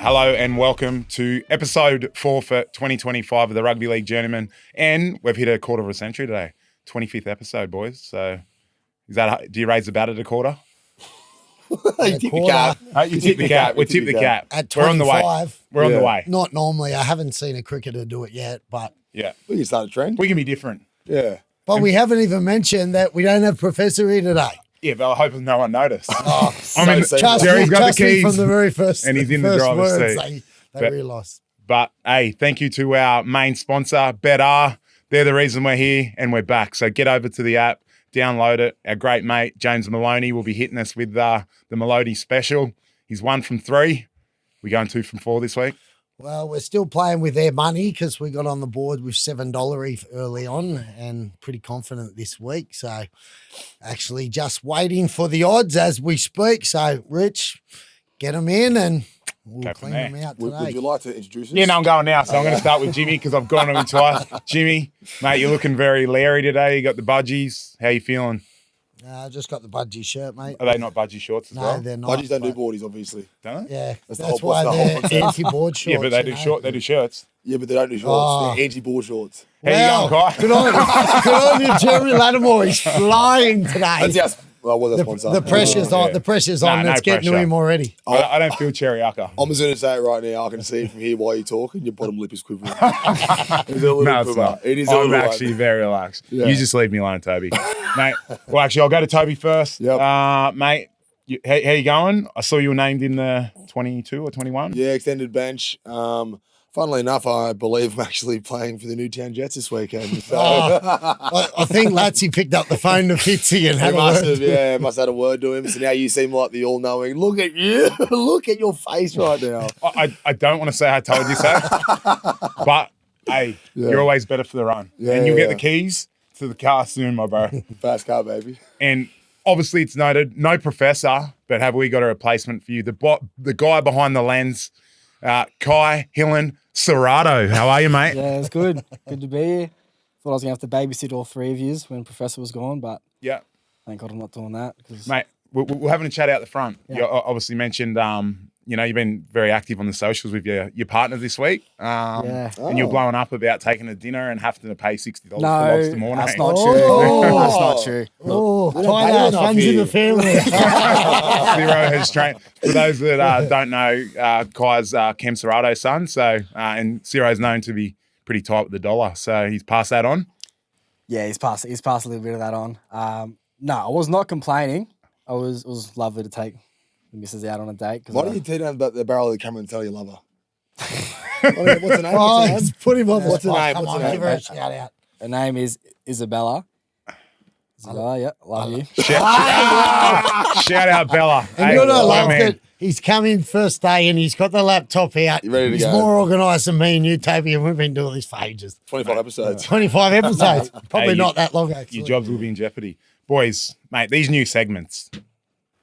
Hello and welcome to episode 4 for 2025 of the Rugby League Journeymen. And we've hit a quarter of a century today. 25th episode, boys. So do you raise the bat at a quarter? You tip the cap. You tip the cap. We tip the cap. At 25, We're on the way. We're on the way. Not normally. I haven't seen a cricketer do it yet, but Yeah. We can start a trend. We can be different. Yeah. but we haven't even mentioned that we don't have Professor here today. Yeah, but I hope no one noticed. Trust Jerry's got the me keys. from the very first, and he's in the first driver's words seat. They realised. But, hey, thank you to our main sponsor, Better. They're the reason we're here and we're back. So get over to the app, download it. Our great mate, James Maloney, will be hitting us with the Maloney special. He's 1 from 3. We're going 2 from 4 this week. Well, we're still playing with their money because we got on the board with $7 early on and pretty confident this week. So actually just waiting for the odds as we speak. So, Rich, get them in and we'll clean them out today. Would you like to introduce us? Yeah, no, I'm going now. So I'm going to start with Jimmy because I've gone on him twice. Jimmy, mate, you're looking very Larry today. You got the budgies. How you feeling? I just got the budgie shirt, mate. Are they not budgie shorts as well? No, they're not. Budgies don't do boardies, obviously. Don't they? Yeah, That's that's, the whole- why that's the whole they're concept. anti-board shorts. Yeah, but they do you know? short. They do shirts. Yeah, but they don't do shorts. Oh. They're anti-board shorts. How you going, Kai? Good on you, Jeremy Latimore. He's flying today. That's our, well, was our sponsor. The pressure's on. Yeah. The pressure's Nah, on. no Let's get to pressure. him already. I don't feel cherry yucca. I'm just going to say it right now. I can see it from here while you talk, and your bottom lip is quivering. It's a little No, it's quiver. not. It is a I'm little actually very relaxed. Yeah. You just leave me alone, Toby. Mate, well, actually, I'll go to Toby first. Yep. Mate, how you going? I saw you were named in the 22 or 21. Yeah, extended bench. Funnily enough, I believe I'm actually playing for the Newtown Jets this weekend. So. I think Latsy picked up the phone to Fitzy and had a must word. have, must have had a word to him. So now you seem like the all-knowing. Look at you. Look at your face right now. I don't want to say I told you so, but hey, you're always better for the run. Yeah, and you'll get yeah. the keys to the car soon, my bro. Fast car, baby. And obviously it's noted, no professor, but have we got a replacement for you? The guy behind the lens, Kai Hillen-Ciraldo. How are you, mate? Yeah, it's good. Good to be here. Thought I was going to have to babysit all 3 of yous when Professor was gone, but Yeah. thank God I'm not doing that. Mate, we're having a chat out the front. Yeah. You obviously mentioned, you've been very active on the socials with your partner this week. Yeah. And you're blowing up about taking a dinner and having to pay $60 for No, lobster morning. that's not Oh. true. That's not true. Oh, don't tight pay ass enough runs in here. the family. Zero has trained. For those that don't know, Kai's Hillen-Ciraldo's son. So, and Ciro's known to be pretty tight with the dollar. So he's passed that on. Yeah, he's passed a little bit of that on. No, I was not complaining. It was lovely to take the missus out on a date. Why don't you turn down the barrel of the camera and tell your lover? What's her name? Oh, What's her name? he's put him on the What's her spot. name? Come What's on, her give name? her a shout out. Her name is Isabella. Isabella, yeah, love you. Shout out, Bella. And Hey, you're not my love man. that he's come in first day and he's got the laptop out. You ready to he's go? more organised than me and you, Toby, and we've been doing this for ages. 25 episodes. 25 episodes. Probably Hey, not that long, actually. Your jobs will be in jeopardy. Boys, mate, these new segments,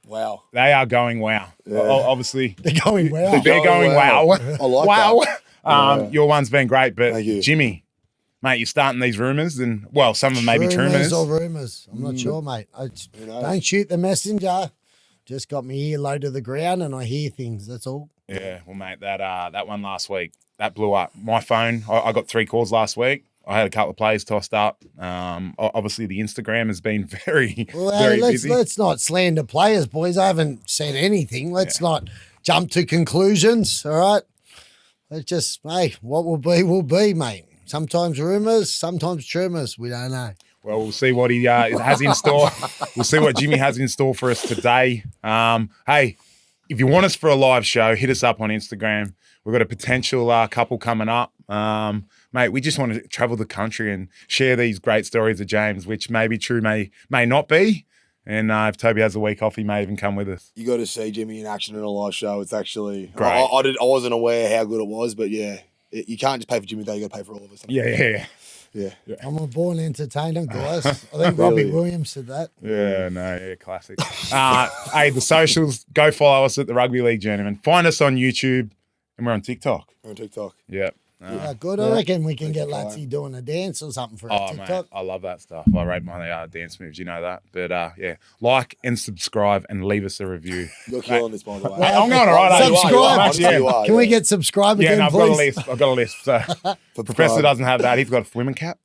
Wow. they are going wow. Obviously, They're going well. they're going wow. I like Wow. that. Your one's been great, but Thank you. Jimmy, mate, you're starting these rumours, and well, some of them may be Rumours trumours. or rumours. I'm not sure, mate. Don't shoot the messenger. Just got me ear low to the ground and I hear things. That's all. Yeah, well, mate, that one last week that blew up. My phone, I got 3 calls last week. I had a couple of plays tossed up. Obviously, the Instagram has been very, Well, very hey, busy. let's not slander players, boys. I haven't said anything. Let's not jump to conclusions, all right? Let's just, hey, what will be, mate. Sometimes rumours, sometimes trumours. We don't know. Well, we'll see what he has in store. We'll see what Jimmy has in store for us today. Hey, if you want us for a live show, hit us up on Instagram. We've got a potential couple coming up. Mate, we just want to travel the country and share these great stories of James, which may be true, may not be. And if Toby has a week off, he may even come with us. You got to see Jimmy in action in a live show. It's actually Great. I wasn't aware how good it was, but yeah, you can't just pay for Jimmy. Though you got to pay for all of us. Yeah. I'm a born entertainer, guys. I think Robbie Williams said that. Yeah, classic. Hey, the socials, go follow us at the Rugby League Journeymen. Find us on YouTube, and we're on TikTok. On TikTok. Yeah. Yeah, good. I reckon we can get Latsy doing a dance or something for our TikTok. Mate, I love that stuff. I rate my dance moves. You know that. But yeah, like and subscribe and leave us a review. You're killing this, by the way. I'm going all right. Subscribe. Can we get subscribe again, I've please? got a list. So Professor doesn't have that. He's got a swimming cap.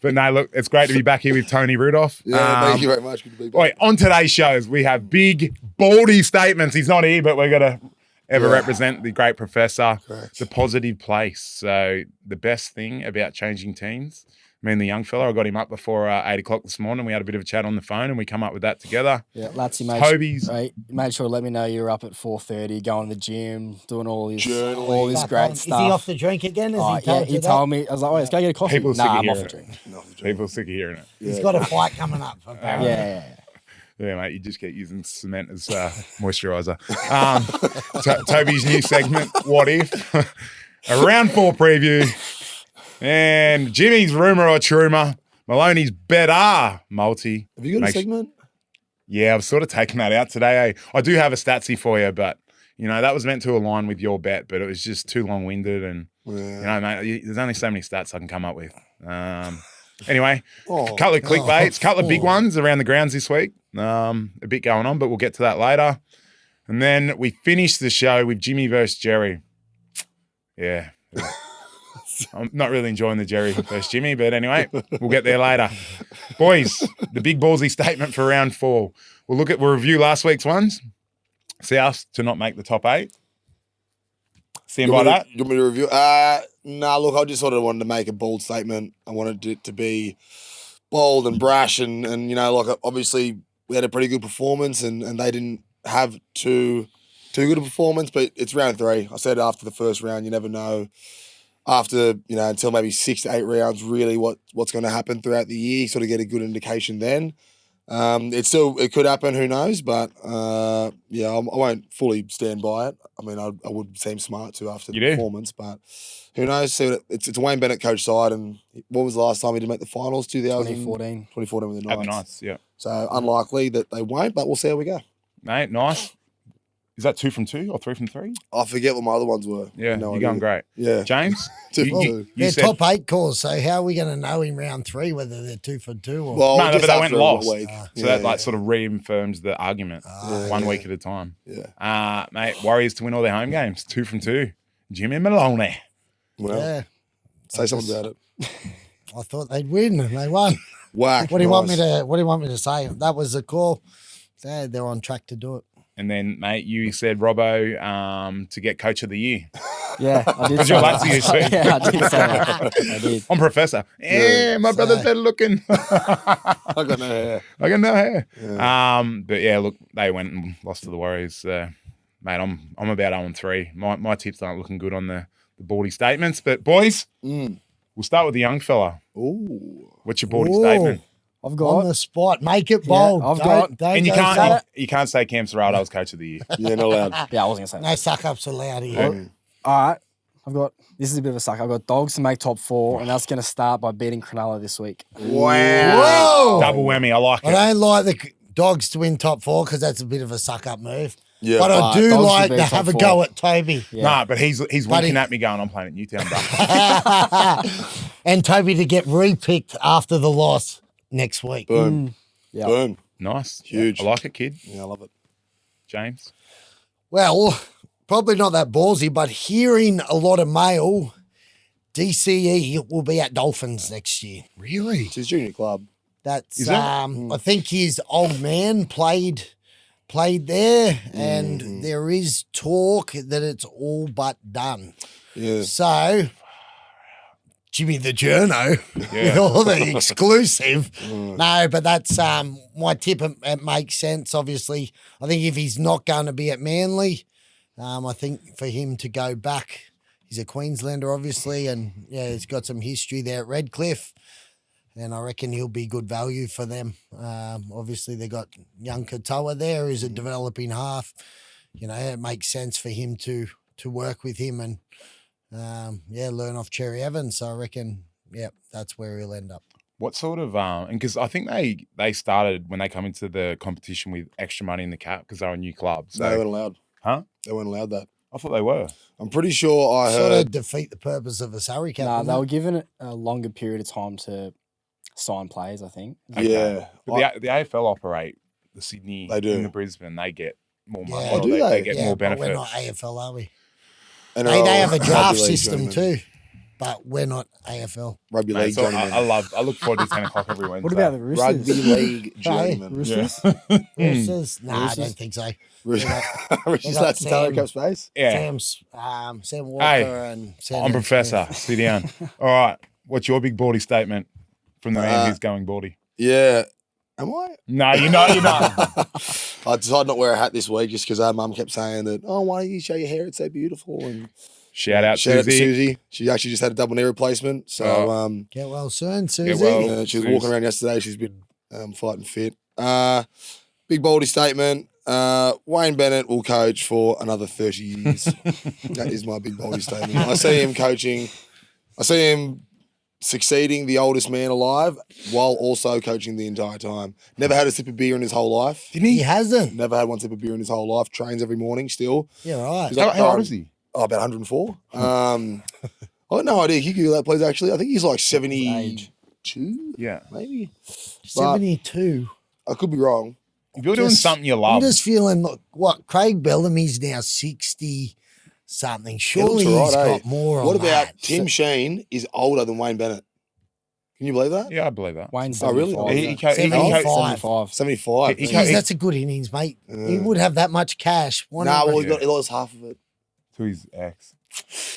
But no, look, it's great to be back here with Toby Rudolf. Yeah, thank you very much. Good to be back. Wait, on today's shows, we have big, baldy statements. He's not here, but we're going to represent the great Professor, the positive place. So the best thing about changing teams, me and the young fella, I got him up before 8 o'clock this morning. We had a bit of a chat on the phone and we come up with that together. Yeah, Latsy, made sure to let me know you were up at 4:30, going to the gym, doing all this great stuff. Is he off the drink again? He told me. I was like, let's go get a coffee. People I'm off the drink. People are sick of hearing it. He's got a fight coming up. Apparently. Yeah, mate, you just get using cement as moisturiser. Toby's new segment, What If? A round 4 preview. And Jimmy's rumour or trumour. Maloney's better multi. Have you got a segment? Yeah, I've sort of taken that out today. I do have a statsy for you, but, that was meant to align with your bet, but it was just too long-winded. And, mate, there's only so many stats I can come up with. Anyway, a couple of clickbaits, a couple of big ones around the grounds this week. A bit going on, but we'll get to that later. And then we finish the show with Jimmy versus Jerry. Yeah. I'm not really enjoying the Jerry versus Jimmy, but anyway, we'll get there later. Boys, the big ballsy statement for round 4. We'll review last week's ones. See us to not make the top 8. Stand by that. You want me to review? Look, I just sort of wanted to make a bold statement. I wanted it to be bold and brash and obviously we had a pretty good performance and they didn't have too good a performance, but it's round 3. I said after the first round, you never know after, until maybe 6 to 8 rounds, really what's going to happen throughout the year, sort of get a good indication then. It could happen, who knows, but I won't fully stand by it. I mean, I would seem smart to after the performance, but who knows? See, it's a Wayne Bennett coach side, and when was the last time he did make the finals? 2014. 2014 with the Knights. At the Knights, yeah. So unlikely that they won't, but we'll see how we go. Mate, nice. Is that 2 from 2 or 3 from 3? I forget what my other ones were. Yeah, you're going great. Yeah. James? 2 from 2. They're top 8 calls, so how are we going to know in round 3 whether they're 2 for 2 or... Well, but they went lost. So that sort of reaffirms the argument 1 week at a time. Yeah. Mate, Warriors to win all their home games. 2 from 2. Jimmy Maloney. Well, say something about it. I thought they'd win and they won. Whack. What do you want me to say? That was the call. They're on track to do it. And then, mate, you said Robbo to get Coach of the Year. Yeah, I did. Because you're Latsy, yeah, I did say that. I did. I'm Professor. Yeah, my brother's better looking. I got no hair. Yeah. But yeah, look, they went and lost to the Warriors. Mate, I'm about 0-3. My tips aren't looking good on the baldy statements. But boys, we'll start with the young fella. Ooh. What's your baldy statement? I've got on the spot. Make it bold. Yeah, and you can't say Hillen-Ciraldo was Coach of the Year. Yeah, not allowed. Yeah, I wasn't going to say no suck-ups allowed here. All right. This is a bit of a suck. I've got Dogs to make top 4, and that's going to start by beating Cronulla this week. Wow. Whoa. Double whammy. I like it. I don't like the Dogs to win top 4 because that's a bit of a suck-up move. Yeah, but I do Dogs like to have a go at Toby. Yeah. Nah, but he's winking at me going, I'm playing at Newtown, bro. And Toby to get re-picked after the loss next week. Boom. Yeah. Boom. Nice. Huge. I like it, kid. Yeah, I love it. James? Well, probably not that ballsy, but hearing a lot of mail, DCE will be at Dolphins next year. Really? It's his junior club. That's I think his old man played there, and there is talk that it's all but done. Yeah. So Jimmy the Journo with all the exclusive. No, but that's my tip. It makes sense, obviously. I think if he's not going to be at Manly, I think for him to go back, he's a Queenslander, obviously, and he's got some history there at Redcliffe, and I reckon he'll be good value for them. Obviously, they got young Katoa there, who's a developing half. It makes sense for him to work with him and learn off Cherry Evans. So I reckon, that's where he'll end up. What sort of and because I think they started when they come into the competition with extra money in the cap because they're a new club. So they weren't allowed. Huh? They weren't allowed that. I thought they were. I'm pretty sure I Sort heard. of defeat the purpose of a salary cap. Nah, wouldn't they it? were given it a longer period of time to sign players, I think. Yeah. But the AFL operate the Sydney They do. and the Brisbane. They get more money. Yeah. or Oh, do they they? get Yeah, more but we're benefits. not AFL, are we? NRL, They have a Rugby draft League system Journeymen. too, but we're not AFL. Rugby Mate, League so Journeymen. I look forward to 10 o'clock every Wednesday. What about the Roosters? Rugby League Journeymen. Roosters? Roosters? Nah, I Roosters? don't think so. Roosters got that's some salary Sam. cap space. Yeah, Sam Walker and Sam. I'm Professor. Sit down. All right. What's your big baldy statement from the man who's going baldy? Yeah. Am I? No, you're not. I decided not to wear a hat this week just because our mum kept saying that, oh, why don't you show your hair? It's so beautiful. And Shout out shout out to Susie. Susie. She actually just had a double knee replacement. So Get well soon, Susie. well. she was Suze. walking around yesterday. She's been fighting fit. Big baldy statement. Wayne Bennett will coach for another 30 years. That is my big baldy statement. I see him coaching. I see him succeeding the oldest man alive while also coaching the entire time. Never had a sip of beer in his whole life. Didn't He he? hasn't. Never had one sip of beer in his whole life. Trains every morning still. Yeah, right. He's How old is he? Oh, about 104. I got no idea. Can you Google that, please, actually? I think he's like 72, Yeah. maybe. 72. I could be wrong. If you're doing Just- something you I'm love, just feeling, look, what, Craig Bellamy's now 60 something. Surely all right, he's eh? got more What on about that. Tim Sheen is older than Wayne Bennett? Can you believe that? yeah, I believe that. Wayne's Oh, really? 75. He co- he- 75. 75. He Jeez, can't- that's a good innings, mate. He would have that much cash. Why Nah, not well, Yeah. he lost half of it. To his ex.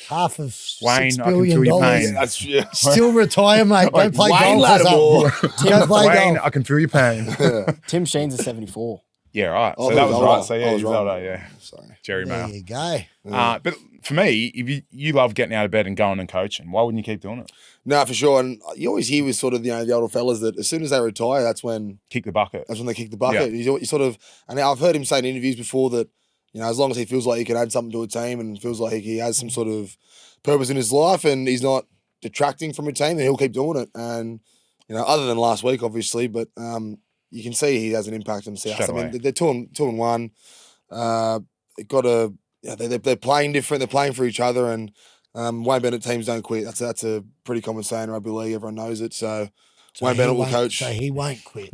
half of Wayne, $6 I can billion feel your dollars. pain. That's yeah. Still retire, mate. Wait, Don't play Wayne golf. or Latimore. something. Go play Wayne, golf. I can feel your pain. Tim Sheen's a 74. Yeah, right. Oh, So that he was older. right. So I yeah, was he's wrong. older. Yeah, Sorry. Jerry There Mail. you go. But for me, if you love getting out of bed and going and coaching, why wouldn't you keep doing it? No, for sure. And you always hear with sort of, the older fellas that as soon as they retire, that's when Kick the bucket. they kick the bucket. You sort of, and I've heard him say in interviews before that, as long as he feels like he can add something to a team and feels like he has some sort of purpose in his life and he's not detracting from a team, then he'll keep doing it. And, other than last week, obviously, but you can see he has an impact on South. Straight I mean, away. they're 2-1. They're playing different. They're playing for each other, and Wayne Bennett teams don't quit. That's a pretty common saying in rugby league. Everyone knows it. So Wayne he Bennett will won't- coach. So he won't quit.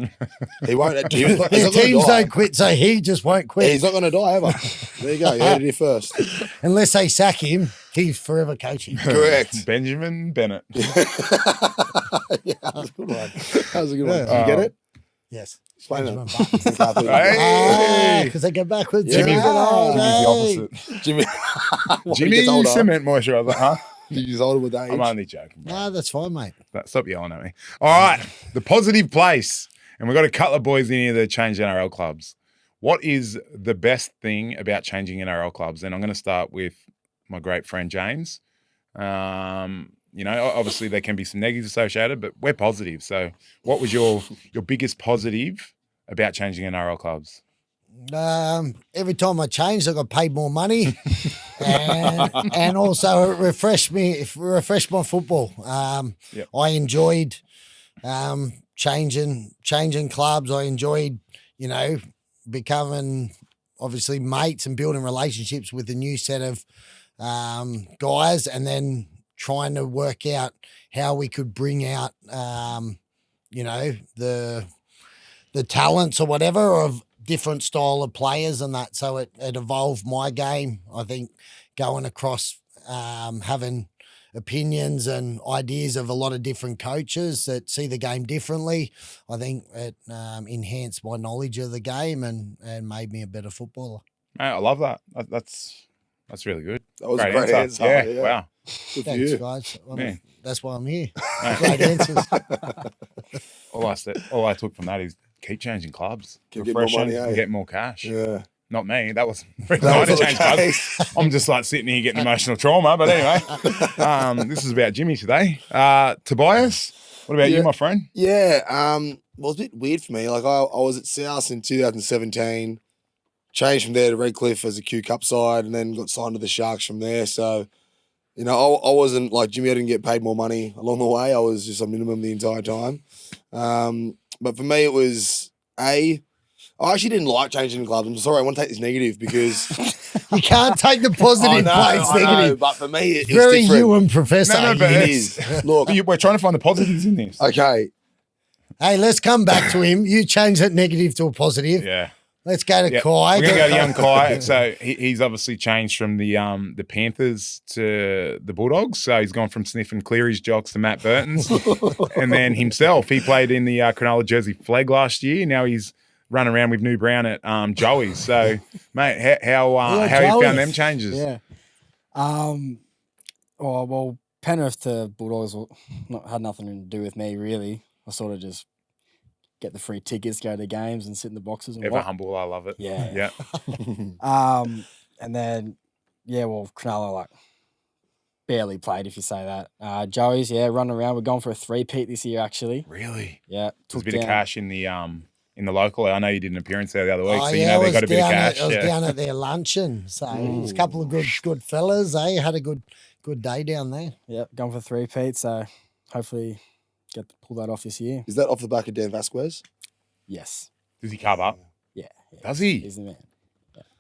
He won't. He's not His gonna teams die. don't quit, so he just won't quit. He's not going to die ever. There you go. You heard it here first. Unless they sack him, he's forever coaching. Correct. Benjamin Bennett. Yeah, that was a good one. That was a good one. Did you get it? Yes. Explain Benjamin it. Button. Hey! Because they go backwards. Yeah. Jimmy's, Hey. Jimmy's the opposite. Jimmy. When he Jimmy gets older, cement moisturizer, huh? he gets older with age. I'm only joking. Bro. No, that's fine, mate. Stop yelling at me. All right, the positive place. And we've got a couple of boys in here that changed NRL clubs. What is the best thing about changing NRL clubs? And I'm going to start with my great friend James. Obviously there can be some negatives associated, but we're positive. So what was your biggest positive about changing NRL clubs? Every time I changed, I got paid more money, and also it refreshed my football. Yep. I enjoyed changing clubs. I enjoyed, becoming obviously mates and building relationships with a new set of guys, and then trying to work out how we could bring out, the talents or whatever of different style of players and that. So it evolved my game. I think going across, having opinions and ideas of a lot of different coaches that see the game differently. I think it enhanced my knowledge of the game and made me a better footballer. Mate, I love that. That's really good. That was a great answer. Yeah, wow. Good for Thanks, you. guys. Yeah. That's why I'm here. Mate, Great answers. all I took from that is keep changing clubs, Keep getting more refreshing, money, eh? and get more cash. Yeah. Not me. That was That trying to was change okay. clubs. I'm just like sitting here getting emotional trauma. But anyway, this is about Jimmy today. Tobias, what about you, Yeah. my friend? Yeah. Well, it's a bit weird for me. Like I was at South in 2017, changed from there to Redcliffe as a Q Cup side, and then got signed to the Sharks from there. So, I wasn't like Jimmy. I didn't get paid more money along the way. I was just on minimum the entire time. But for me, it was I actually didn't like changing clubs. I'm sorry, I want to take this negative because You can't take the positive place I know, negative. but for me, it's Very different. you and Professor. No, but It it's- is. Look, We're trying to find the positives in this. okay. Hey, let's come back to him. You change that negative to a positive. Yeah. Let's go to Yeah. Kai. We're going to go to young Kai. So he's obviously changed from the Panthers to the Bulldogs. So he's gone from sniffing Cleary's jocks to Matt Burton's. And then himself, he played in the Cronulla Jersey Flag last year. Now he's running around with New Brown at Joey's. So, mate, how you found Joey's. them changes? Yeah. Well, Penrith to Bulldogs had nothing to do with me, really. I sort of just get the free tickets, go to games and sit in the boxes and Ever watch. humble, I love it. Yeah. Yeah. And then, Cronulla, like, barely played, if you say that. Joey's, running around. We're going for a 3-peat this year, actually. Really? Yeah. There's a bit of cash in the local. I know you did an appearance there the other week, Oh, so yeah, they got a bit of cash. I was down at their luncheon. So there's a couple of good fellas. They had a good day down there. Yeah, going for 3-peat. So hopefully get to pull that off this year. Is that off the back of Dan Vasquez? Yes. Does he cover up? Yeah. Does he? He's the man.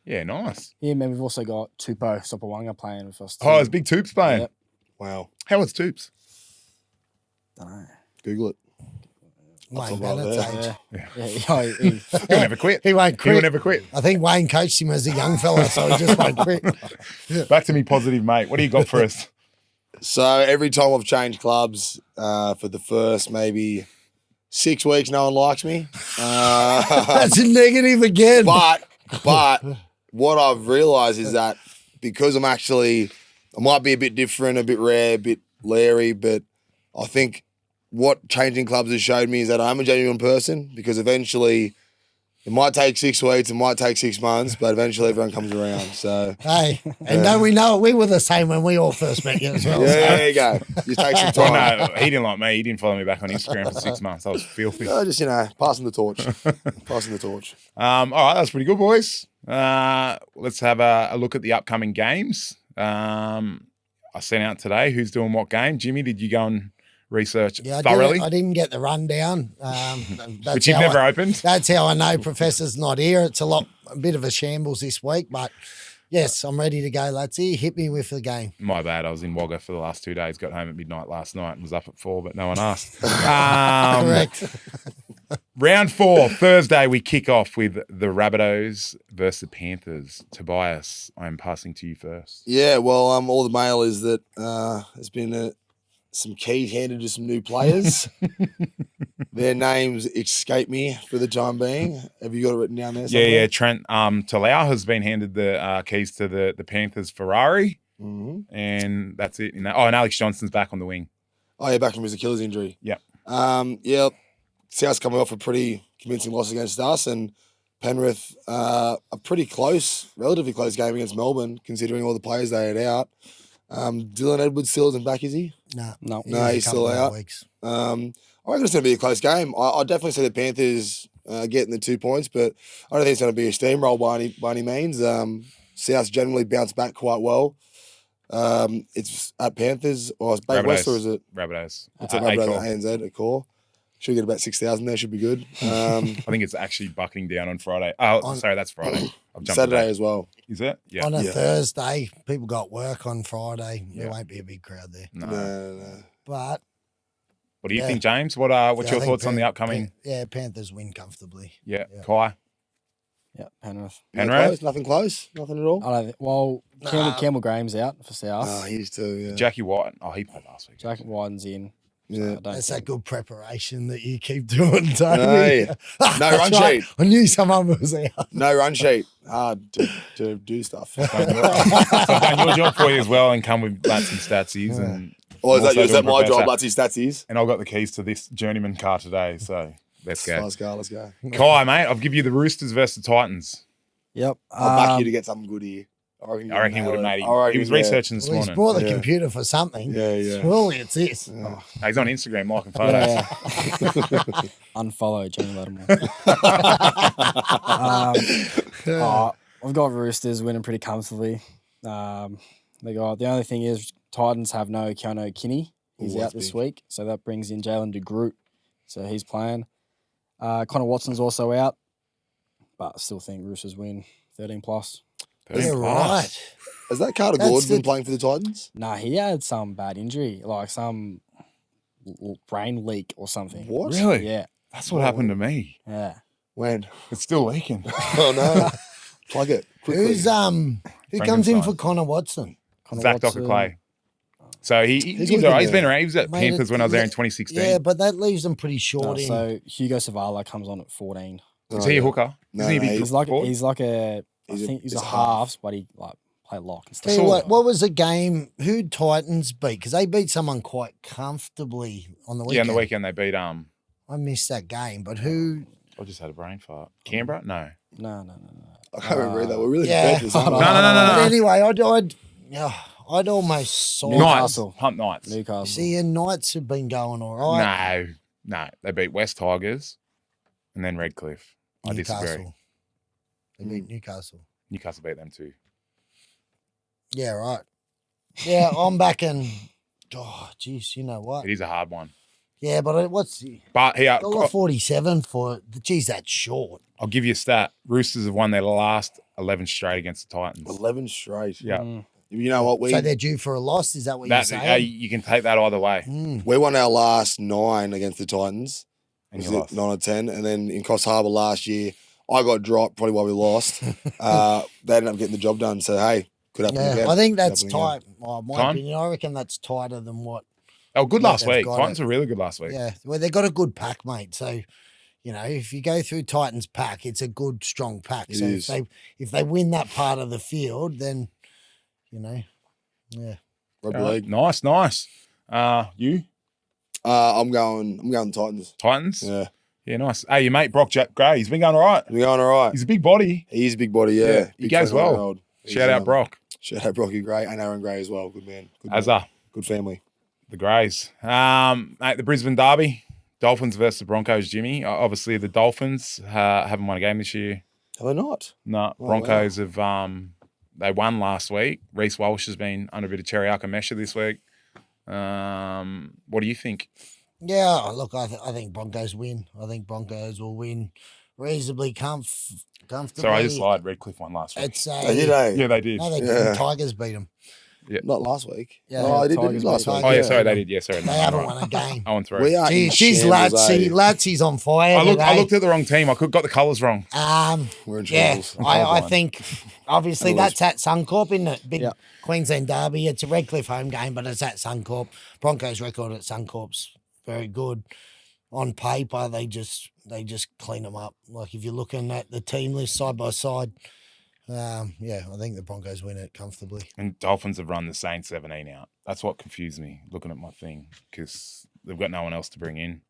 Yeah, nice. Yeah, man, we've also got Tupou Sopawanga playing with us too. Oh, it's Big Toops playing. Yep. Wow. How was Toops? Dunno. Google it. Wayne about Bennett's that. age. Yeah. He'll never quit. He won't He quit. will never quit. I think Wayne coached him as a young fella, so he just won't quit. Back to me positive, mate. What do you got for us? So every time I've changed clubs for the first maybe 6 weeks, no one likes me. That's a negative again. But what I've realised is that because I might be a bit different, a bit rare, a bit leery, but I think what changing clubs has showed me is that I'm a genuine person, because eventually it might take 6 weeks, it might take 6 months, but eventually everyone comes around. So Hey, and don't we know it? We were the same when we all first met you as well. yeah, so. there you go. You take some Well, time. no, he didn't like me. He didn't follow me back on Instagram for 6 months. I was filthy. Just, passing the torch. Passing the torch. All right, that's pretty good, boys. Let's have a look at the upcoming games. I sent out today who's doing what game. Jimmy, did you go and research Yeah, thoroughly? I didn't get the rundown. Which you've never opened? That's how I know Professor's not here. It's a bit of a shambles this week, but yes, I'm ready to go, ladsy. Hit me with the game. My bad. I was in Wagga for the last 2 days. Got home at midnight last night and was up at 4, but no one asked. Correct. Round 4, Thursday, we kick off with the Rabbitohs versus the Panthers. Tobias, I am passing to you first. Yeah, well, all the mail is that there's been some keys handed to some new players. Their names escape me for the time being. Have you got it written down there somewhere? Yeah. Trent Talau has been handed the keys to the Panthers Ferrari, and that's it. And Alex Johnson's back on the wing. Oh, yeah, back from his Achilles injury. Yep. South's coming off a pretty convincing loss against us, and Penrith a relatively close game against Melbourne, considering all the players they had out. Dylan Edwards still isn't back, is he? No. He's still out. I reckon it's going to be a close game. I definitely see the Panthers getting the 2 points, but I don't think it's going to be a steamroll by any means. South's generally bounced back quite well. It's at Panthers, or it's Bay West, or is it? Rabbitohs. It's at Rabbitohs, ANZ, at core. Should get about 6,000 there, should be good. I think it's actually bucketing down on Friday. Oh, sorry, that's Friday. I've jumped Saturday as well. Is it? Yeah. On a Thursday, people got work on Friday. There won't be a big crowd there. No. But What do you think, James? What's I your think thoughts on the upcoming? Panthers win comfortably. Yeah. Kai? Yeah, Penrith. Penrith? Nothing close? Nothing at all? I don't think. Well, Campbell Graham's out for South. Oh, he is too, yeah. Jackie White. Oh, he played last week. Jack Wyden's in. Yeah. I don't That's think- that good preparation that you keep doing, Toby. Hey, no That's run right. sheet. I knew someone was out. No run sheet. Hard to do stuff. So I've done your job for you as well and come with lots and statsies. And Or is also that doing my job? Professor. That's his statsies. And I've got the keys to this journeyman car today, so let's go. Let's go. Kai, mate, I'll give you the Roosters versus the Titans. Yep. I'll back you to get something good here. I reckon he would have made I it. He was reckon, yeah. researching this Well, he's morning. brought the Yeah. computer for something. Yeah. Surely it's this. Oh, he's on Instagram liking photos. Yeah. Unfollow Jeremy Latimore. I've got Roosters winning pretty comfortably. The only thing is Titans have no Keanu Kinney. He's Ooh, out that's this big. week, so that brings in Jalen de Groot. So he's playing. Connor Watson's also out, but I still think Roosters win 13+. Yeah, right. Has that Carter That's Gordon been the- playing for the Titans? Nah, he had some bad injury, like some brain leak or something. What? Really? Yeah, That's what happened to me. yeah. When? It's still leaking. Oh no! Plug it quickly. Who comes in Frankenstein. for Connor Watson? Connor Zach Watson. Docker Clay. So he's He's all looking right. He's been there. around. He was at Mate, Panthers when I was there in 2016. Yeah, but that leaves them pretty No, short in. so Hugo Savala comes on at 14. Is he a hooker? No, Isn't he a no, big He's like forward? he's like a I He's a- think he's he's a a half, but he like play lock and Tell stuff. you what was the game? Who Titans beat? Because they beat someone quite comfortably on the weekend. Yeah, on the weekend they beat I missed that game, but who? I just had a brain fart. Canberra? No. No. I can't remember that. We're really Yeah. prepared for this, aren't we? No. But anyway, I'd almost saw. Newcastle. Knights. Hunt Knights. Newcastle. See, and Knights have been going all right. No. They beat West Tigers and then Redcliffe. I disagree. Newcastle. They beat Newcastle. Newcastle beat them too. Yeah, right. Yeah, I'm backing. Oh, geez, you know what? It is a hard one. Yeah, but what's the But here, $1.47 for? Geez, that's short. I'll give you a stat. Roosters have won their last 11 straight against the Titans. 11 straight. Yeah. Mm. You know what? So they're due for a loss. Is that what you're That, saying? you can take that either way. We won our last 9 against the Titans. And Was you it lost. 9 or 10. And then in Coffs Harbour last year, I got dropped, probably why we lost. They ended up getting the job done. So, hey, could happen Yeah, again. I think that's Could happen tight. Well, my Time? opinion, I reckon that's tighter than what. Oh, good Yeah, last they've week. got Titans it. were really good last week. Yeah, well, they got a good pack, mate. So, you know, if you go through Titans' pack, it's a good, strong pack. It so is. if they win that part of the field, then, you know, yeah. Rugby All right, league. Nice. You? I'm going Titans. Titans? Yeah. Yeah, nice. Hey, your mate Brock Jack Gray, he's been going all right. We're going all right. He's a big body. He is a big body, yeah. Yeah, he Big goes well. 21-year-old. He's, Shout out Brock. Shout out Brocky Gray and Aaron Gray as well. Good man. Good man. Azza, Good family. the Greys. Mate, the Brisbane Derby, Dolphins versus the Broncos, Jimmy. Obviously, the Dolphins haven't won a game this year. Have they not? No, Oh, Broncos have they won last week. Reece Walsh has been under a bit of Cherry-Arca Mesha this week. What do you think? Yeah, look, I think Broncos win. I think Broncos will win reasonably comfortably. So I just lied. Redcliffe won last week. It's They did, eh? Yeah, they did. No, they Yeah. didn't. Tigers beat them. Not last week. Yeah, no, I did Tigers last beat week. Oh, yeah, Tigers. sorry, they did. Yeah, sorry. They haven't won a game. 0-3. We are in Geez, shambles, Latsy, eh? Latsy's on fire I today. looked at the wrong team. I got the colours wrong. We're in Yeah, shambles. I colorblind. think obviously And it was- that's at Suncorp, isn't it? Big Yeah. Queensland derby. It's a Redcliffe home game, but it's at Suncorp. Broncos' record at Suncorp's very good. On paper, they just clean them up. Like if you're looking at the team list side by side, yeah, I think the Broncos win it comfortably. And Dolphins have run the Saints 17 out. That's what confused me looking at my thing because they've got no one else to bring in.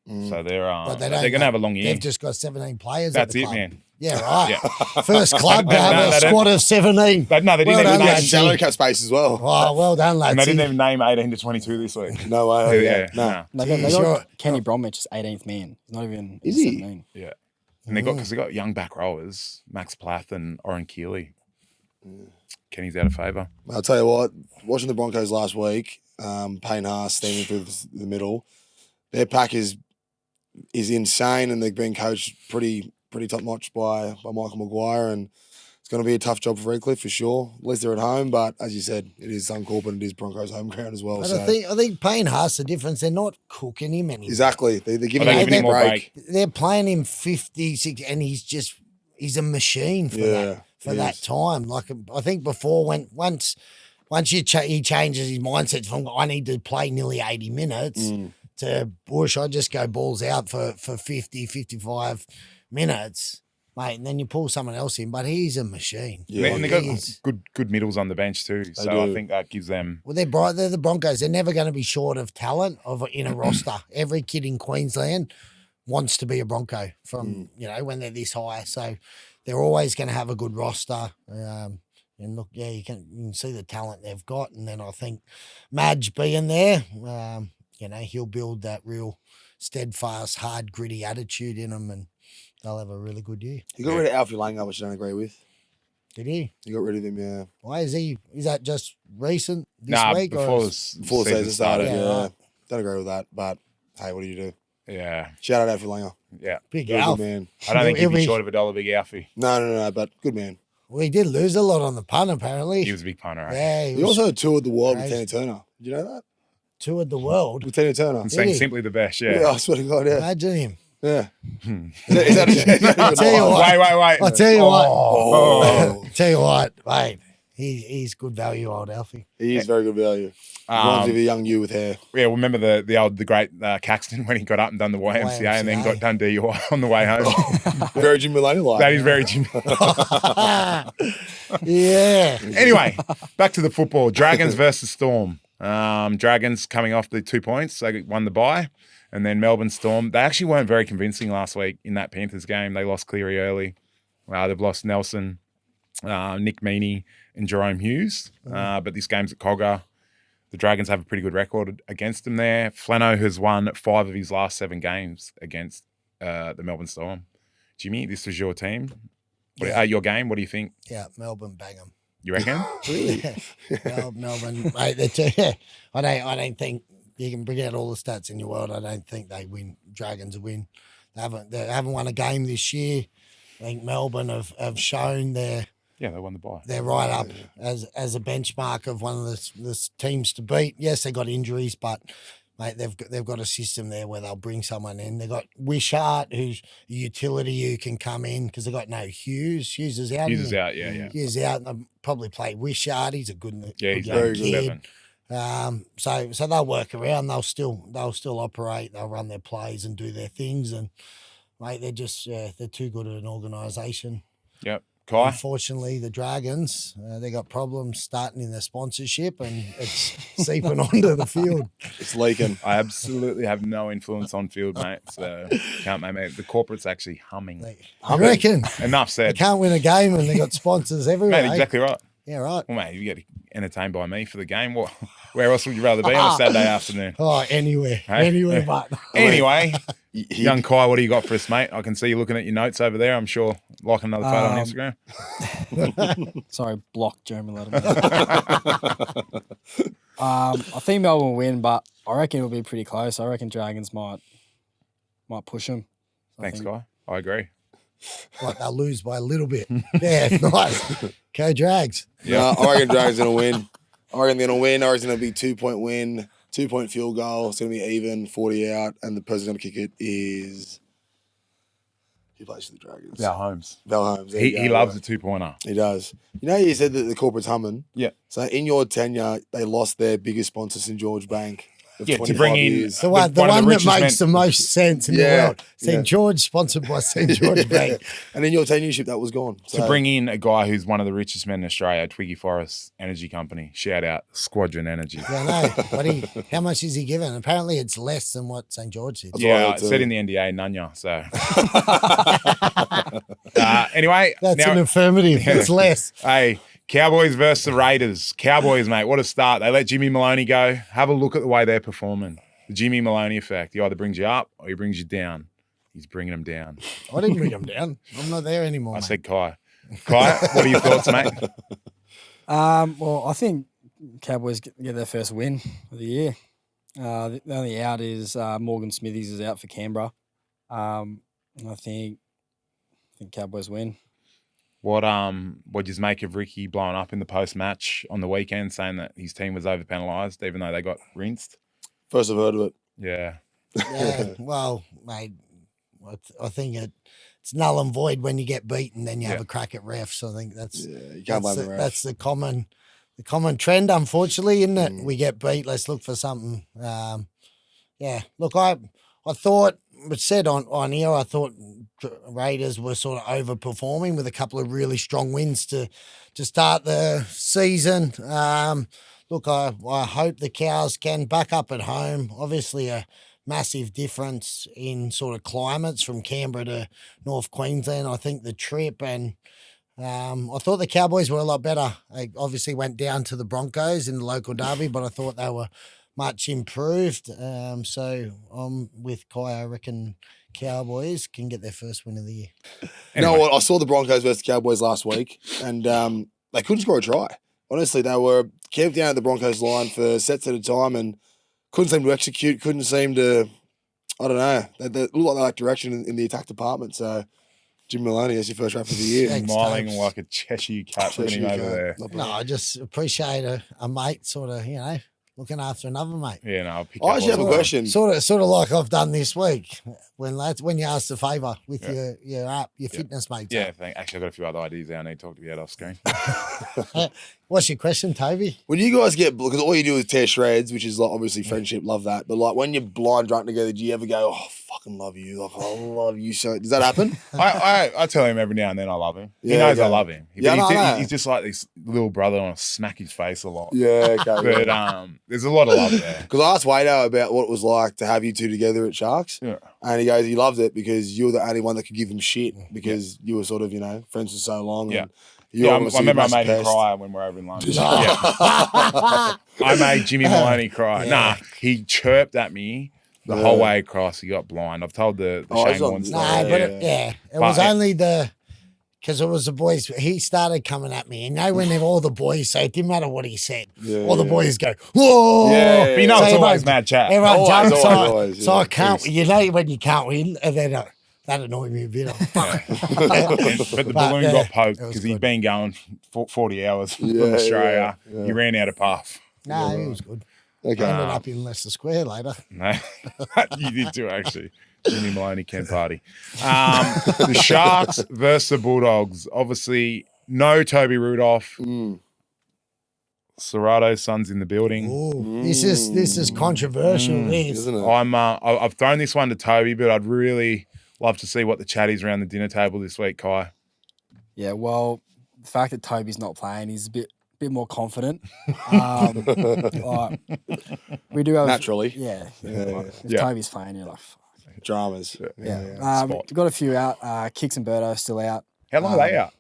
So they're But they're don't- going to have a long year. They've just got 17 players. at That's the it, club. man. Yeah, right. Yeah. First club to No, have no, a they don't- squad of 17. No, they Well didn't done, even And name, lads. salary cap space as well. Oh, well done, lads. and they didn't even name 18 to 22 this week. No way. Yeah, No. They got Sure. Kenny Bromwich is 18th man. He's not even. Is he's he? 17. Yeah. And because they got young back rowers, Max Plath and Oren Keeley. Kenny's out of favour. I'll tell you what, watching the Broncos last week, Payne Haas standing through the middle, their pack is insane and they've been coached pretty top notch by Michael Maguire, and it's going to be a tough job for Redcliffe for sure. At least they're at home, but as you said, it is Suncorp and it is Broncos home ground as well. But So. I think Payne Haas, the difference, they're not cooking him anymore. Exactly. They're giving They're him giving a him more break. They're playing him 50, 60, and he's a machine for Yeah, he that is. time. Like I think before, once he changes his mindset from I need to play nearly 80 minutes to Bush, I just go balls out for 50, 55 minutes, mate, and then you pull someone else in. But he's a machine. Yeah. And they Like, got he's- good middles on the bench too. So do. I think that gives them. Well, they're the Broncos. They're never going to be short of talent in a roster. Every kid in Queensland wants to be a Bronco from when they're this high. So they're always going to have a good roster. And look, yeah, you can see the talent they've got. And then I think Madge being there, he'll build that real steadfast, hard, gritty attitude in them, and they'll have a really good year. He got rid of Alfie Langer, which I don't agree with. Did he? He got rid of him, yeah. Why is he? Is that just recent this Nah, week? before or Before the season started, Yeah, yeah. right. Don't agree with that, but hey, what do you do? Yeah, Shout out Alfie Langer. yeah. Big Very Alf. good man. I don't think he'd He'll be be- short of a dollar big Alfie. No, but good man. We did lose a lot on the punt, apparently. He was a big punter. Eh? Yeah, He also toured the world crazy. with Tina Turner. Did you know that? Toured the world. With Tina Turner. And saying he? simply the best. Yeah, Yeah. I swear to God, yeah. Imagine him. Yeah. Is that I'll tell you what. Wait. I'll tell you what. Oh. Tell you what, mate. He's good value, old Alfie. He is very good value. Reminds me of a young you with hair. Yeah, remember the great Caxton when he got up and done the YMCA and then got done DUI on the way home. Very Jim Maloney like. That is very Jim. Yeah. Anyway, back to the football. Dragons versus Storm. Dragons coming off the 2 points. They won the bye. And then Melbourne Storm. They actually weren't very convincing last week in that Panthers game. They lost Cleary early. They've lost Nelson, Nick Meaney, and Jerome Hughes. But this game's at Cogger. The Dragons have a pretty good record against them there. Flano has won 5 of his last 7 games against the Melbourne Storm. Jimmy, this was your team. Your game. What do you think? Yeah, Melbourne bang 'em. You reckon? Really? Melbourne, mate. Yeah. I don't think you can bring out all the stats in your world. I don't think they win. Dragons win. They haven't won a game this year. I think Melbourne have shown Yeah, they won the bye. they're right up as a benchmark of one of the teams to beat. Yes, they got injuries, but mate, they've got a system there where they'll bring someone in. They got Wishart, who's a utility who can come in because they got no Hughes. Hughes is out. Hughes is out. Yeah. Hughes is out. They'll probably play Wishart. He's a good. Yeah, he's young very good. kid. Seven. So they'll work around. They'll still operate. They'll run their plays and do their things. And mate, they're just they're too good at an organisation. Yep. Kai? Unfortunately, the Dragons they got problems starting in their sponsorship, and it's seeping onto the field. It's leaking. I absolutely have no influence on field, mate. So can't make me. The corporate's actually humming. I reckon Enough they said. can't win a game, and they got sponsors everywhere. Mate, exactly right. Yeah, right. Well, mate, you get entertained by me for the game. What? Where else would you rather be on a Saturday afternoon? Oh, anywhere, Hey? anywhere, but Anyway, young Kai, what do you got for us, mate? I can see you looking at your notes over there. I'm sure like another photo on Instagram. Sorry, blocked Jeremy Latimore. I think Melbourne will win, but I reckon it'll be pretty close. I reckon Dragons might push them. Thanks, Kai. I agree. like they'll lose by a little bit. Yeah, nice. Go Drags. Yeah, I reckon Dragons going to win. I reckon they're going to win. I reckon it's going to be 2-point win, 2-point field goal. It's going to be even, 40 out, and the person going to kick it is... Who plays for the Dragons? Val Holmes. Val Holmes. There He you go, loves right. a 2-pointer. He does. You know, you said that the corporate's humming. Yeah. So in your tenure, they lost their biggest sponsor, St. George Bank. of Yeah, to 25 bring in years. The one, one of the that richest makes men- the most sense in the Yeah, world. St. yeah. George, sponsored by St. George Bank. And in your tenureship, that was gone. To bring in a guy who's one of the richest men in Australia, Twiggy Forrest Energy Company. Shout out Squadron Energy. Yeah, no. But how much is he given? Apparently, it's less than what St. George did. That's Yeah, what I it said in the NDA, Nunya. So anyway, That's now, an affirmative. It's less. hey, Cowboys versus the Raiders. Cowboys, mate, what a start. They let Jimmy Maloney go. Have a look at the way they're performing. The Jimmy Maloney effect. He either brings you up or he brings you down. He's bringing them down. I didn't bring him down. I'm not there anymore. I mate. said Kai. Kai, what are your thoughts, mate? Well, I think Cowboys get their first win of the year. The only out is Morgan Smithies is out for Canberra. And I think Cowboys win. What you make of Ricky blowing up in the post match on the weekend, saying that his team was over penalised, even though they got rinsed? First I've heard of it. Yeah. Yeah, well, mate, I think it's null and void when you get beaten, then you have Yeah. a crack at refs. I think that's You can't blame the ref. that's the common trend, unfortunately, isn't it? We get beat. Let's look for something. Yeah. Look, I thought it said on here. I thought Raiders were sort of overperforming with a couple of really strong wins to start the season. Look, I hope the Cows can back up at home. Obviously, a massive difference in sort of climates from Canberra to North Queensland. I think the trip and I thought the Cowboys were a lot better. They obviously went down to the Broncos in the local derby, but I thought they were much improved. So I'm with Kai. I reckon Cowboys can get their first win of the year. You know what? I saw the Broncos versus the Cowboys last week, and they couldn't score a try. Honestly, they were camped down at the Broncos line for sets at a time and couldn't seem to execute, couldn't seem to, I don't know. They looked like they lacked direction in the attack department. So Jim Maloney, that's your first rap of the year. Thanks, Smiling Tobes. like a Cheshire cat. Look at him over there. No, I just appreciate a mate sort of, looking after another mate. Yeah, no, I'll pick I up actually have a all the- question. Sort of like I've done this week when you asked a favour with your app, your fitness mates. Yeah, actually, I've got a few other ideas there I need to talk to you about off screen. What's your question, Toby? When you guys get, because all you do is tear shreds, which is like obviously friendship, love that. But like when you're blind drunk together, do you ever go, oh, fucking love you? Like, I love you so. Does that happen? I tell him every now and then I love him. He Yeah, knows I okay. love him. Yeah, But no. he's just like this little brother. I want to smack his face a lot. Yeah, okay. But there's a lot of love there. Because I asked Wado about what it was like to have you two together at Sharks. Yeah. And he goes, he loved it because you were the only one that could give him shit because you were sort of, friends for so long. Yeah. And you Yeah, I obviously remember I must made him pest. cry when we're over in London. Yeah. I made Jimmy Maloney cry. Yeah. Nah, he chirped at me the whole way across. He got blind. I've told the Oh, Shane he's on- Warne No, story. but Yeah. it was But- only because it was the boys. He started coming at me, and when all the boys say, it didn't matter what he said. Yeah, all the yeah. boys go, whoa. Yeah, But you know, So it's always everyone- mad chat. Everyone Always, jumps on. always, So yeah. I can't. When you can't win, and then that annoyed me a bit. Fuck. But the balloon yeah, got poked it was because he'd good. been going for 40 hours from Yeah, Australia. yeah. He ran out of puff. No, it was good. Okay. Ended up in Leicester Square later. No, you did too, actually. Jimmy Maloney can party. The Sharks versus the Bulldogs. Obviously, no Toby Rudolf. Cerrado's son's in the building. Ooh, this is controversial. This. Isn't it? I've thrown this one to Toby, but I'd really love to see what the chatties around the dinner table this week, Kai. Yeah, well, the fact that Toby's not playing, he's a bit more confident. Like, we do have Naturally. Yeah, Yeah. If Yeah. Toby's playing, you're like, fuck. Dramas. Yeah. Spot. We've got a few out. Kicks and Birdo still out. How long are they out?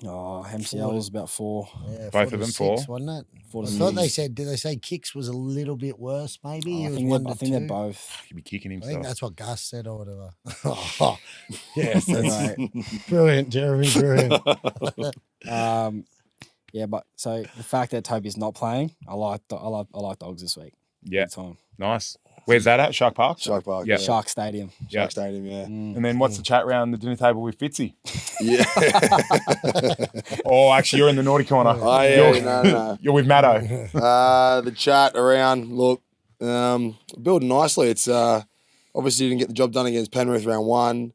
Oh, MCL's about 4. Yeah, Both 4 of to them 6, 4? wasn't it? 4 to I 6. thought they said. Did they say Kicks was a little bit worse? Maybe I it was think 1 to 2. I think they're both. He'd be kicking I think himself. that's what Gus said or whatever. Oh, yes, that's Right. brilliant, Jeremy. Brilliant. Yeah, but so the fact that Toby's not playing, I like Dogs this week. Yeah, Big time. nice. Where's that at? Shark Park? Shark Park. Yeah. Shark Stadium. Yeah. Shark Stadium, yeah. And then what's the chat round the dinner table with Fitzy? Yeah. Oh, actually, you're in the naughty corner. Oh, yeah, no. You're with Matto. The chat around, look, building nicely. It's obviously didn't get the job done against Penrith round 1,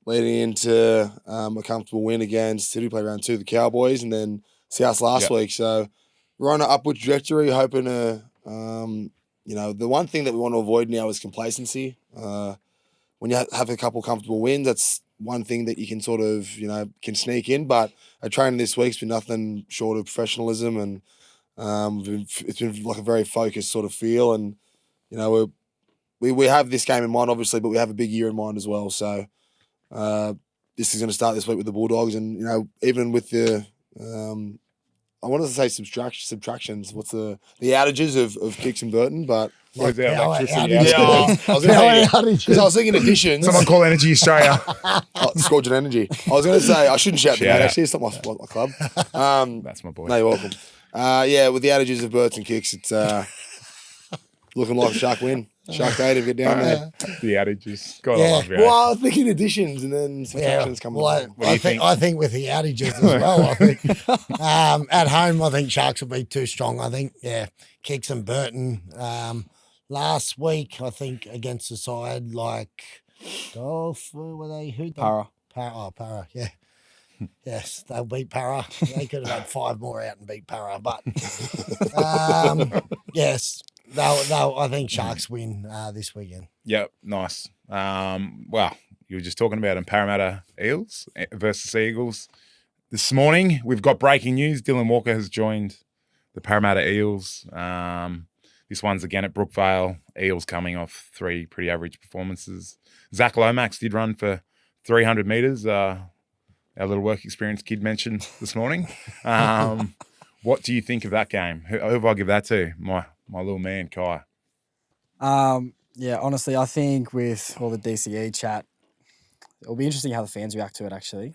leading into a comfortable win against, who did we play round 2? The Cowboys, and then South last week. So we're on an upward trajectory, hoping to, the one thing that we want to avoid now is complacency. When you have a couple comfortable wins, that's one thing that you can sort of, can sneak in. But our training this week's been nothing short of professionalism, and it's been like a very focused sort of feel. And, we have this game in mind, obviously, but we have a big year in mind as well. So this is going to start this week with the Bulldogs. And, even with the... I wanted to say subtractions. What's the outages of Kicks and Burton? But What is that? Power Electricity outage. outage? I was going to say, Power because I was thinking additions. Someone call Energy Australia. Scorching Energy. I was going to say, I shouldn't shout the Shout name, out. actually. It's not my club. That's my boy. No, you're welcome. Yeah, with the outages of Burton and Kicks, it's looking like a Shark win. Shark Stadium, get down there. The outages. God, I Yeah. love you. Well, I was thinking additions and then subtractions coming well, along. What do you think? I think with the outages as well. I think at home, I think Sharks will be too strong. I think Kicks and Burton. Last week, I think against a side like Dolph, were they who? Para. Para. Yeah. Yes, they'll beat Para. They could have had 5 more out and beat Para, but yes, they'll. I think Sharks win this weekend. Yep, nice. Well, you were just talking about them, Parramatta Eels versus Eagles. This morning, we've got breaking news. Dylan Walker has joined the Parramatta Eels. This one's again at Brookvale. Eels coming off 3 pretty average performances. Zach Lomax did run for 300 metres. Our little work experience kid mentioned this morning. What do you think of that game? Who have I give that to? My little man, Kai. Yeah, honestly, I think with all the DCE chat, it'll be interesting how the fans react to it, actually.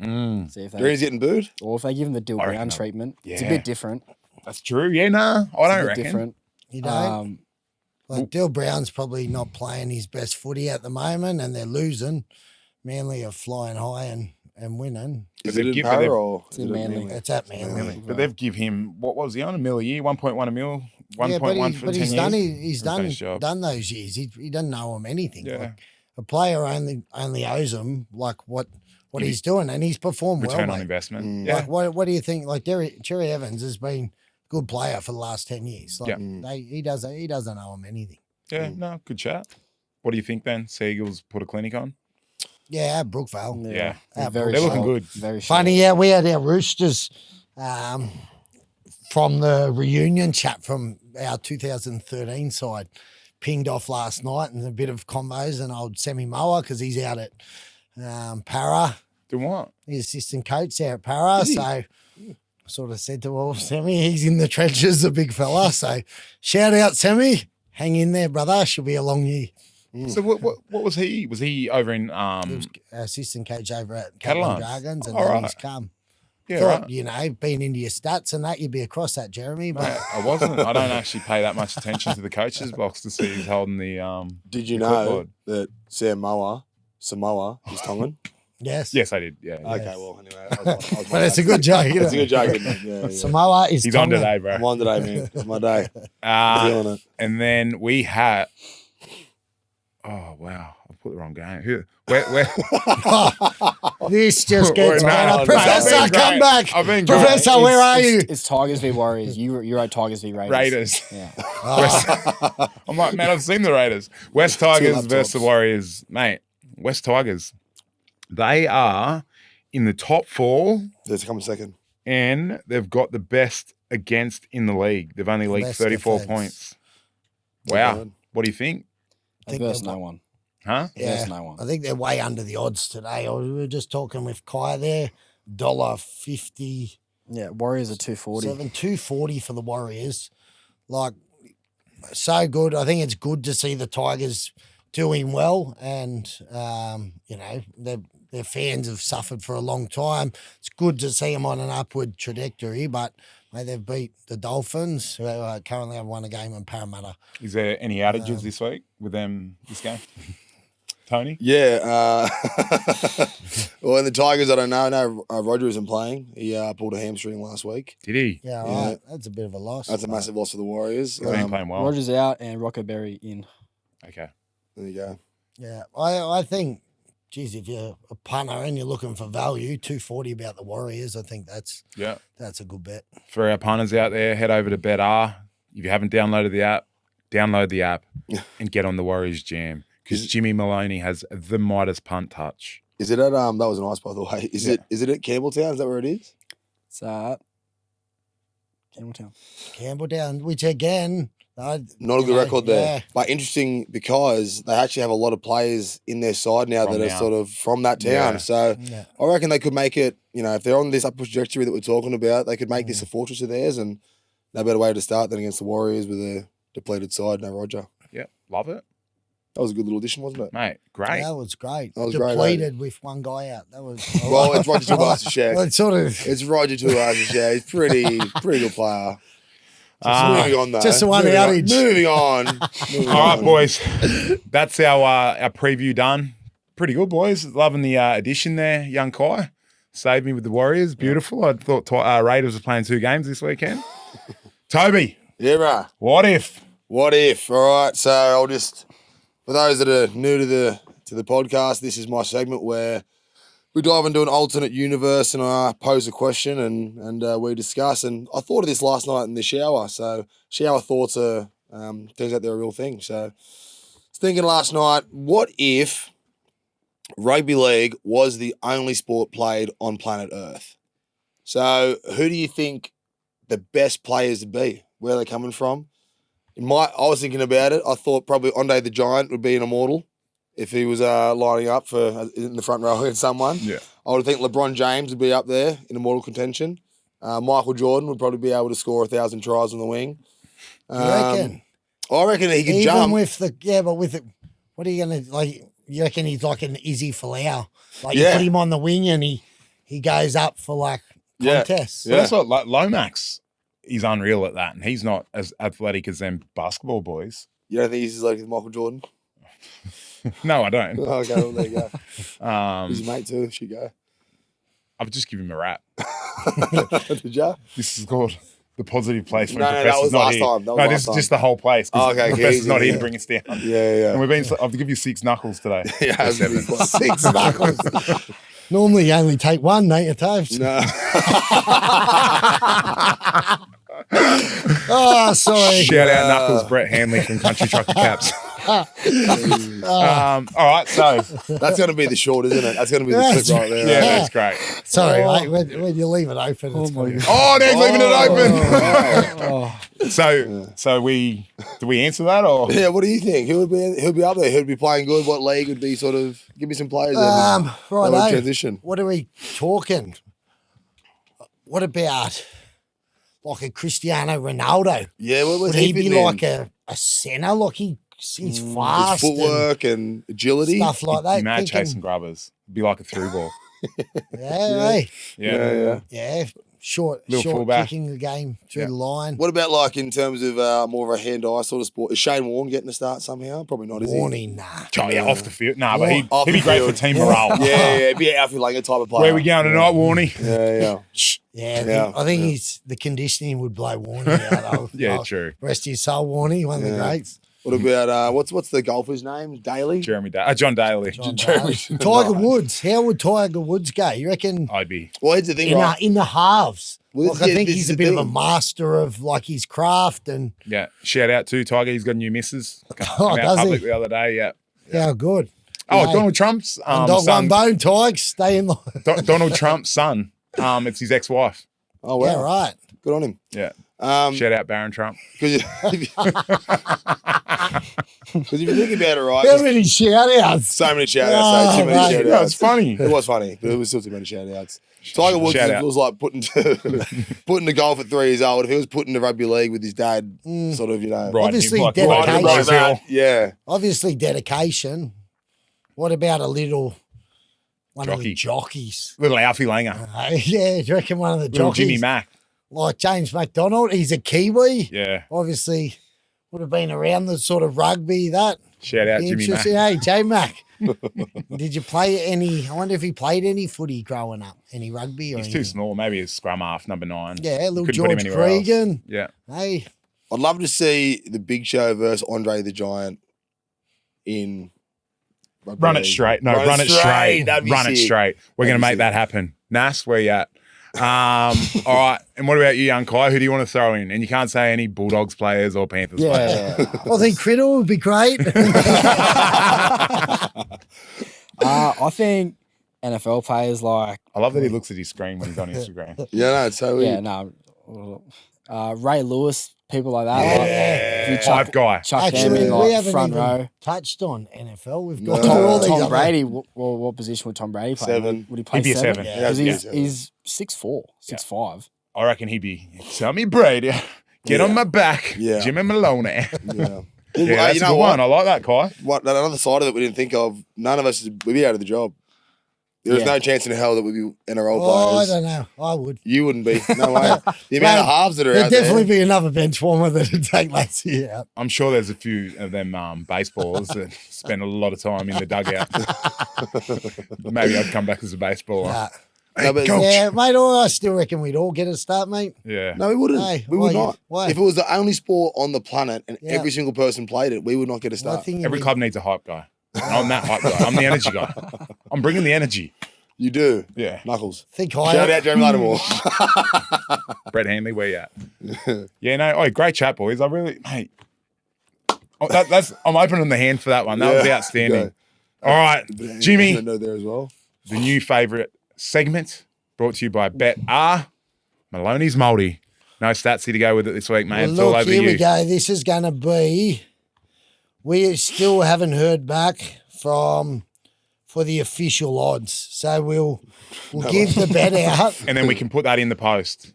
See if Green's getting booed? or if they give him the Dill I reckon Brown they'll- treatment. It's a Yeah. bit different. That's true. Yeah, nah, I It's a don't bit reckon. different. You don't. Like Dill Brown's probably not playing his best footy at the moment, and they're losing. Manly are flying high, and and winning. Is But it in they've- Para they've- or It's is in it at Manly. It's at Manly. But they've give him what was he on $1 million a year, 1.1 mil, 1.1 Yeah, but, for but 10 he's years. done. He's Done his job. done those years. He doesn't know him anything. Yeah. Like, a player only owes him like what If he's doing, and he's performed Return well, on mate. investment. Mm. Yeah. Like, what do you think? Like, Cherry Evans has been a good player for the last 10 years. Like, Yeah. he doesn't owe him anything. Yeah, no, good chat. What do you think then? Seagulls put a clinic on? Yeah, at Brookvale. Yeah. They're They're looking short, good. Very short. Funny, yeah, we had our Roosters from the reunion chat from our 2013 side pinged off last night, and a bit of combos and old Semi Moa because he's out at Para. Doing what? He's assistant coach there at Para. So I sort of said to all Semi, he's in the trenches, a big fella. So shout out, Semi. Hang in there, brother. Should be a long year. So what was he? Was he over in He was assistant coach over at Catalans. Catalan Dragons, and All then right. he's come. yeah, Thought, right. you know, being into your stats and that, you'd be across that, Jeremy. But Mate, I wasn't. I don't actually pay that much attention to the coaches box to see who's holding the Did you the know clipboard. that Samoa is Tongan? yes. Yes, I did. Yeah. Okay, well, anyway. I was But it's a good joke. Isn't It's a it? good joke, isn't it? Yeah, yeah. Samoa is He's on Tongan. today, bro. I'm on today, man. It's my day. Feeling it. And then we had. Oh wow! I put the wrong game. Who- Where? This just gets No, better. no, Professor, I've been come great. back. I've been great. Professor, where are you? It's Tigers v Warriors. You wrote Tigers v Raiders. Raiders. Yeah. I'm like, man, I've seen the Raiders. West Tigers laptops. versus the Warriors, mate. West Tigers. They are in the top 4, Let's come a second. and they've got the best against in the league. They've only leaked Best 34 defense. points. Wow. Good. What do you think? They versed no one. Huh? Yeah, There's no one. I think they're way under the odds today. We were just talking with Kai there. $1.50. Yeah, Warriors are 240. $2.40 for the Warriors. Like, so good. I think it's good to see the Tigers doing well, and you know, their fans have suffered for a long time. It's good to see them on an upward trajectory, but mate, they've beat the Dolphins, who currently have won a game in Parramatta. Is there any outages this week with them this game? Tony? Yeah. Well, in the Tigers, I don't know. No, Roger isn't playing. He pulled a hamstring last week. Did he? Yeah, Yeah. right. That's a bit of a loss. That's a but- massive loss for the Warriors. He's been playing well. Rogers out and Rocco Berry in. Okay. There you go. Yeah, I think, geez, if you're a punter and you're looking for value, $2.40 about the Warriors, I think that's Yeah. a good bet. For our punters out there, head over to BetR. If you haven't downloaded the app, download the app and get on the Warriors jam, because Jimmy Maloney has the Midas punt touch. Is it at that was nice, by the way. Is it at Campbelltown? Is that where it is? It's Campbelltown. Campbelltown, which again, Not a good record there. Yeah, But interesting because they actually have a lot of players in their side now From that are now. sort of from that town. Yeah. So yeah. I reckon they could make it, you know, if they're on this upward trajectory that we're talking about, they could make this a fortress of theirs, and no better way to start than against the Warriors with a depleted side, no Roger. Yeah, love it. That was a good little addition, wasn't it? Mate, great. That was great. That was great, Depleted with one guy out. That was Well, it's Roger Tuivasa-Sheck. Well, it's sort of It's Roger Tuivasa-Sheck. He's pretty good player. Moving on, though. just the one Moving on. outage. Moving on. All right, boys. That's our preview done. Pretty good, boys. Loving the addition there, young Kai. Saved me with the Warriors. Beautiful. I thought Raiders were playing 2 games this weekend. Toby, Yeah, right. what if? What if? All right. So I'll just, for those that are new to the podcast, this is my segment where we dive into an alternate universe and I pose a question and we discuss. And I thought of this last night in the shower. So shower thoughts are turns out they're a real thing. So I was thinking last night, what if rugby league was the only sport played on planet Earth? So who do you think the best players would be? Where are they coming from? I was thinking about it. I thought probably Andre the Giant would be an immortal if he was lining up for in the front row against someone. Yeah. I would think LeBron James would be up there in immortal contention. Michael Jordan would probably be able to score 1,000 tries on the wing. You reckon? I reckon he could Even jump. with but with it, what are you gonna like? You reckon he's like an Izzy Folau? Like Yeah. you put him on the wing and he goes up for like Yeah. contests. But that's what Lomax is unreal at that, and he's not as athletic as them basketball boys. You don't think he's like Michael Jordan? No, I don't. Okay, well, there you go. Um, He's your mate too. Should go. I've just given him a rap. Did ya? This is called the positive place when No, that Professor's was not last here. time. That was No, last this is time. just the whole place. 'Cause Oh, okay, Professor's easy, not here yeah. to bring us down. Yeah. And we've been. I have to give you 6 knuckles today. Yeah, it has to be quite- 6 knuckles. Normally you only take one, don't you, Tobes? No. Oh, sorry. Shout out Knuckles, Brett Hanley from Country Trucker Caps. All right, so That's going to be the short, isn't it? That's going to be the Yes. clip right there. yeah, that's great. Sorry, Oh. mate. When you leave it open, it's my good. God. Oh, Ned's leaving it open. Oh, So we do we answer that or Yeah, what do you think? Who would be up there? Who would be playing good? What league would be sort of? Give me some players. That would Right, transition. what are we talking? What about like a Cristiano Ronaldo? Yeah, what Would was he be fitting in? like a centre? Like he's His fast and footwork and agility. stuff like that. mad Thinking, chasing grubbers? Be like a through ball. yeah, hey, Yeah. short Little short fullback. kicking the game through Yeah. the line. What about like in terms of more of a hand-eye sort of sport? Is Shane Warne getting a start somehow? Probably not, is he? Warning, nah. Oh, yeah, off the field. Nah, but he'd Off be the great for field. team Yeah. morale. Yeah, be an outfield like a type of player. Where we going tonight, Warney? Yeah. Yeah, I think yeah. he's the conditioning would blow Warning out. Yeah, Oh, true. Rest his soul, Warning, one of the Yeah. greats. What about what's the golfer's name? Daly. John Daly. John Jeremy- Daly. Tiger Nice. Woods. How would Tiger Woods go? You reckon I'd be. Well, here's the thing, right? in the halves? Well, Like, I think this he's is a the bit of a thing. master of like his craft and Yeah. Shout out to Tiger. He's got a new missus. Came Oh, out does public he? the other day. Yeah. how good. Oh, Hey, Donald Trump's dog one son. bone, Tigers. Stay in the. Donald Trump's son. It's his ex-wife. Oh wow, Yeah, right. good on him. Yeah. Because Shout out Barron Trump. if you think about it, right? How many shout outs? So many shout outs, Oh, too many mate. shout Yeah, outs. it's funny. It was funny, but it was still too many shout outs. Tiger Woods Shout out. was like putting the golf at 3 years old. If he was putting the rugby league with his dad, sort of, Right, Obviously, like dedication. Rose Hill. Yeah. Obviously, dedication. What about a little one of the Jockey. jockeys? Little Alfie Langer. Yeah, do you reckon one of the Little jockeys? Jimmy Mack. Like James McDonald, he's a Kiwi. Yeah. Obviously, would have been around the sort of rugby that. Shout out Jimmy Mack. Interesting. Hey, J Mac. Did you play any? I wonder if he played any footy growing up, any rugby or He's anything. too small. Maybe he's scrum half, number 9. Yeah, little Couldn't put him George anywhere else. Cregan. Yeah. Hey, I'd love to see the Big Show versus Andre the Giant in rugby Run it league. straight. No, run it straight. That'd be Run it sick. straight. We're going to That'd make be that happen. Nas, where you at? All right. And what about you, young Kai? Who do you want to throw in? And you can't say any Bulldogs players or Panthers players. yeah. I think Criddle would be great. I think NFL players like I love that he looks at his screen when he's on Instagram. Yeah, no, totally. yeah, no, Ray Lewis, people like that. Yeah. Like, if you Five guy. chuck them Actually, in we like haven't front even row. touched on NFL. We've No. got through all these Tom other- Brady, what position would Tom Brady play? 7. Would he play He'd be a 7. Yeah. Because Yeah. he's 6'4", 6'5". I reckon he'd be, tell me Brady, get on my back, Yeah. Jimmy Maloney. Yeah. Yeah, Well, that's you a know good what? one. I like that, Kai. What another side of it we didn't think of. None of us would be out of the job. There's Yeah. no chance in hell that we'd be NRL Oh, I players. don't know. I would. You wouldn't be. No way. The amount of halves that are There'd out definitely there. be another bench warmer that'd take Latsy out. I'm sure there's a few of them baseballers that spend a lot of time in the dugout. Maybe I'd come back as a baseballer. Nah. Hey, No, but- coach. Yeah, mate, I still reckon we'd all get a start, mate. Yeah. No, we wouldn't. Hey, we would why- not. why? If it was the only sport on the planet and Yeah. every single person played it, we would not get a I start. think Every you'd- club needs a hype guy. And I'm that hype guy. I'm the energy guy. I'm bringing the energy. You do. Yeah. Knuckles. think Shout higher. out Jeremy Latimore. Brett Hanley, where you at? Yeah, no. Oh, great chat, boys. I really, mate. Oh, that's. I'm opening the hand for that one. That was Yeah. outstanding. Okay. All right, Jimmy. No there as well. The new favourite segment brought to you by Bet R. Maloney's Multi. No statsy to go with it this week, mate. Well, It's all look, over here you. we go. This is going to be. We still haven't heard back for the official odds, so we'll give the bet out. And then we can put that in the post.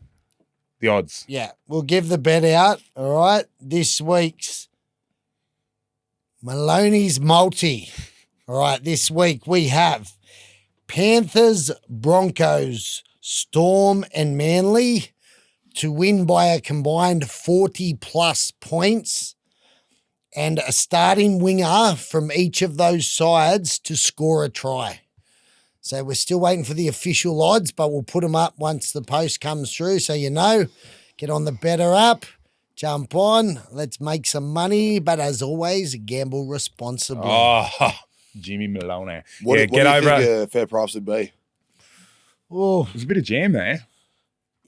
The odds. Yeah, we'll give the bet out. All right, this week's Maloney's multi. All right, this week we have Panthers, Broncos, Storm, and Manly to win by a combined 40+ points, and a starting winger from each of those sides to score a try. So we're still waiting for the official odds, but we'll put them up once the post comes through. So get on the Better app, jump on, let's make some money. But as always, gamble responsibly. Oh, Jimmy Maloney. What do you think a fair price would be? Oh, There's a bit of jam there.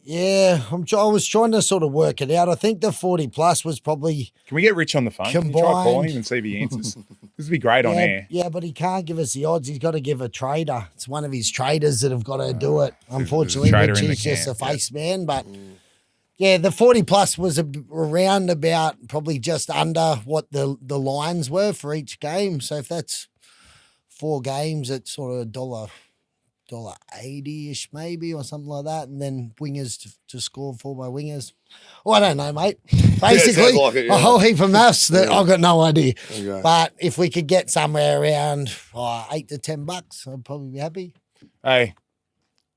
yeah, I was trying to sort of work it out. I think the 40 plus was probably Can we get Rich on the phone? Can you try calling combined. him and see if he answers? This would be great on air. Yeah, but he can't give us the odds. He's got to give a trader. It's one of his traders that have got to do it. Unfortunately, trader Rich in the is just a camp, yeah. face man. But yeah, the 40 plus was around about probably just under what the lines were for each game. So if that's 4 games, it's sort of $1.80-ish maybe or something like that. And then wingers to score 4 by wingers. Well, I don't know, mate. Basically, like it, yeah. a whole heap of maths that I've got no idea. Okay. But if we could get somewhere around $8 to $10, I'd probably be happy. Hey,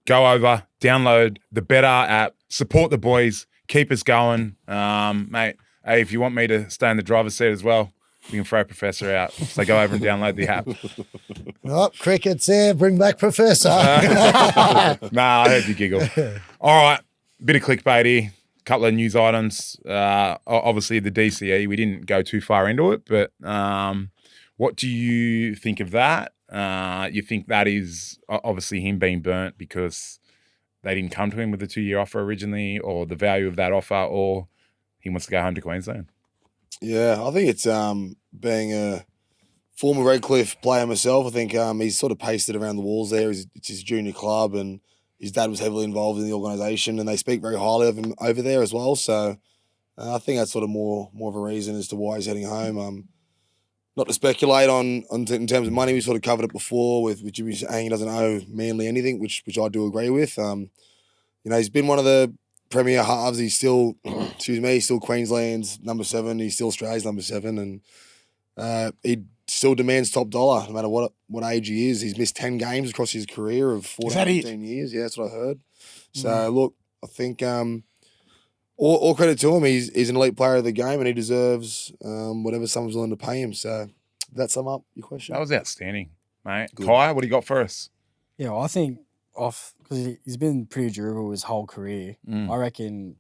go over, download the Better app, support the boys, keep us going. Mate, hey, if you want me to stay in the driver's seat as well, you can throw Professor out. So go over and download the app. Oh, cricket's there. Bring back Professor. Nah, I heard you giggle. All right, bit of clickbait here. Couple of news items. Obviously, the DCE, we didn't go too far into it, but what do you think of that? You think that is obviously him being burnt because they didn't come to him with a 2-year offer originally, or the value of that offer, or he wants to go home to Queensland? Yeah, I think it's being a former Redcliffe player myself. I think he's sort of pasted around the walls there. It's his junior club, and his dad was heavily involved in the organisation, and they speak very highly of him over there as well. So I think that's sort of more of a reason as to why he's heading home. Not to speculate on in terms of money, we sort of covered it before with Jimmy saying he doesn't owe Manly anything, which I do agree with. He's been one of the premier halves. He's still, he's still Queensland's number 7. He's still Australia's number 7, and he still demands top dollar no matter what age he is. He's missed 10 games across his career of 14 years. Yeah, that's what I heard. So look, I think all credit to him. He's an elite player of the game, and he deserves whatever someone's willing to pay him. So did that sum up your question? That was outstanding, mate. Good. Kai, what do you got for us? Yeah, well, I think because he's been pretty durable his whole career. I reckon,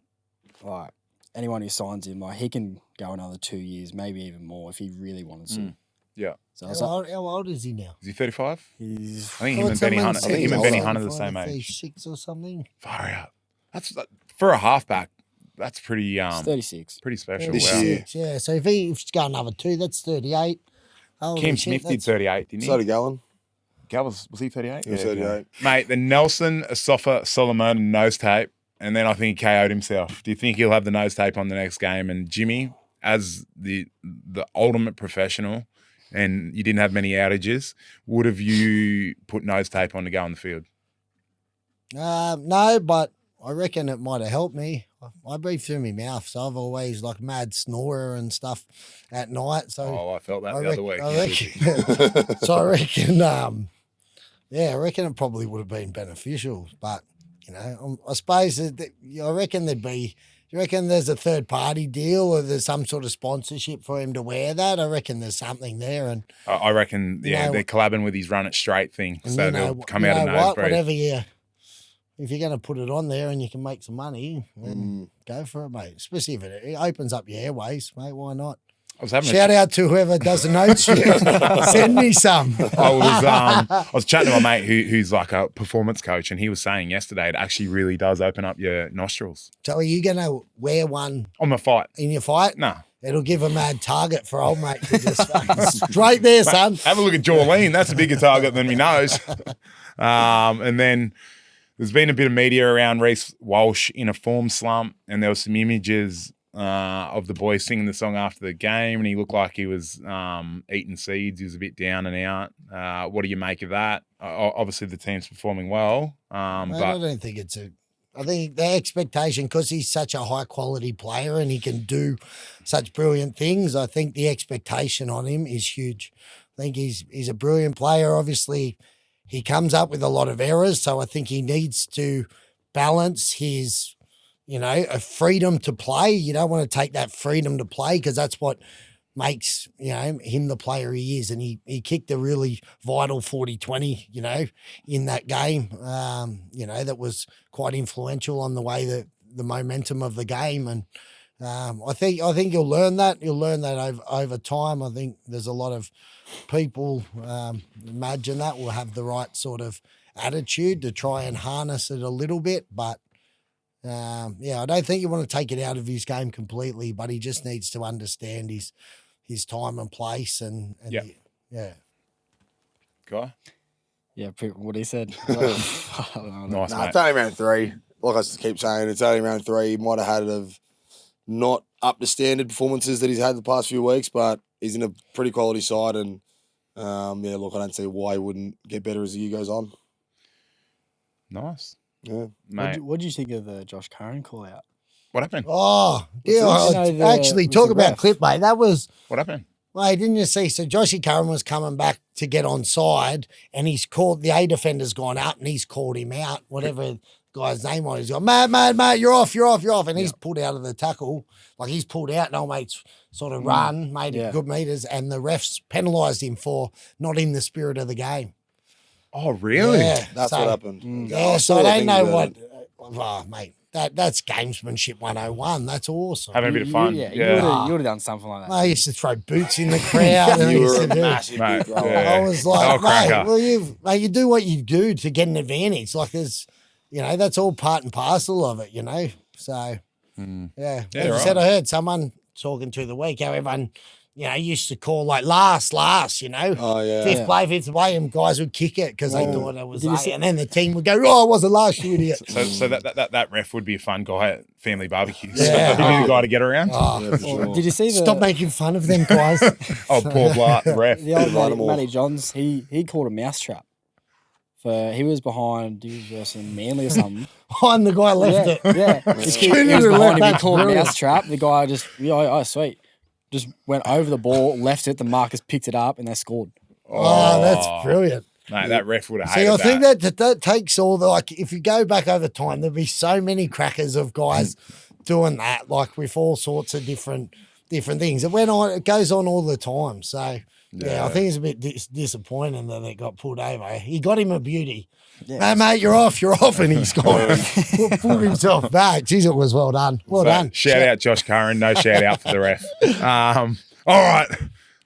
like anyone who signs him, like he can go another 2 years, maybe even more if he really wanted to. Yeah. So How old is he now? Is he 35? he's I think him and Benny Hunter. I think him and Benny Hunter are the same age. 36 or something. Far out. That's for a halfback. That's pretty 36. pretty special. This Wow. year. Yeah, so if he's got another 2, that's 38. Holy Cam shit, Smith did that's- 38, didn't he? So did Gallen. Gal was he 38? He was 38. Mate, the Nelson Asafa Solomon nose tape, and then I think he KO'd himself. Do you think he'll have the nose tape on the next game? And Jimmy, as the ultimate professional, and you didn't have many outages, would have you put nose tape on to go on the field? No, but I reckon it might have helped me. I breathe through my mouth, so I've always like mad snorer and stuff at night. So Oh, I felt that the other week. I reckon. So I reckon. I reckon it probably would have been beneficial. But I suppose I reckon there'd be. You reckon there's a third party deal or there's some sort of sponsorship for him to wear that? I reckon there's something there, and I reckon, they're collabing with his Run It Straight thing, so they'll come out of nose breathe. Whatever if you're going to put it on there and you can make some money, then go for it, mate. Especially if it opens up your airways, mate. Why not? I was having Shout out to whoever does the notes. Send me some. I was chatting to my mate who's like a performance coach, and he was saying yesterday it actually really does open up your nostrils. So are you going to wear one On the fight? in your fight? Nah. It'll give a mad target for old mate to just straight there, son. Have a look at Jolene. That's a bigger target than me nose. And then there's been a bit of media around Reece Walsh in a form slump, and there were some images of the boy singing the song after the game, and he looked like he was eating seeds. He was a bit down and out. What do you make of that? Obviously, the team's performing well, Mate, but I don't think I think the expectation, because he's such a high quality player and he can do such brilliant things, I think the expectation on him is huge. I think he's a brilliant player. Obviously, he comes up with a lot of errors, so I think he needs to balance his, a freedom to play. You don't want to take that freedom to play because that's what makes, him the player he is. And he kicked a really vital 40-20, in that game, that was quite influential on the way that the momentum of the game. And I think you'll learn that. You'll learn that over time. I think there's a lot of people, imagine that, will have the right sort of attitude to try and harness it a little bit. But, I don't think you want to take it out of his game completely, but he just needs to understand his time and place. And Guy? Yeah, what he said. Nice, mate. It's only round 3. Like I keep saying, it's only round 3. He might have had of not up to standard performances that he's had the past few weeks, but he's in a pretty quality side. And, look, I don't see why he wouldn't get better as the year goes on. Nice. Yeah. Mate. What do you think of the Josh Curran call out? What happened? Oh, yeah, actually, talk about Clickbait. That was... What happened? Well, didn't you see? So Joshy Curran was coming back to get on side, and he's called, the A defender's gone up, and he's called him out, whatever the guy's name was. He's gone, mate, you're off. And he's pulled out of the tackle. Like, he's pulled out, and old mate's sort of run, made it good meters, and the refs penalised him for not in the spirit of the game. Oh, really? Yeah, That's what happened. Yeah, so I don't know what... Oh, mate. That's gamesmanship 101. That's awesome. Having a bit of fun. You would have done something like that. I used to throw boots in the crowd. And You I used were to a do. massive Mate, big role. yeah. I was like, cracker. you do what you do to get an advantage. Like there's, that's all part and parcel of it, So, yeah. As I said, I heard someone talking to the week how everyone, used to call like last, Oh, yeah. fifth play, and guys would kick it because they thought it was Did you late. see- And then the team would go, oh, it wasn't last, you idiot. So that ref would be a fun guy at family barbecues. Yeah. He'd be the guy to get around. Yeah, for sure. Did you see the Stop making fun of them guys. Oh, Paul Blart, the ref. the old Latimore. Matty Johns? He called a mousetrap. He was behind, he was versus Manly or something. And the guy left it. Yeah. This kid Couldn't he was even behind him. let He that called a through. mousetrap. The guy just, sweet. Just went over the ball, left it. The Marcus picked it up, and they scored. Oh, that's brilliant. Mate, that ref would have See, hated I think that takes all the, like, if you go back over time, there'll be so many crackers of guys doing that, like with all sorts of different things. It goes on all the time. So, yeah I think it's a bit disappointing that it got pulled over. He got him a beauty. Yeah. Mate, you're off. And he's gone. Pulled himself back. Jeez, it was well done. Well done. Shout out Josh Curran. No shout out for the ref. All right.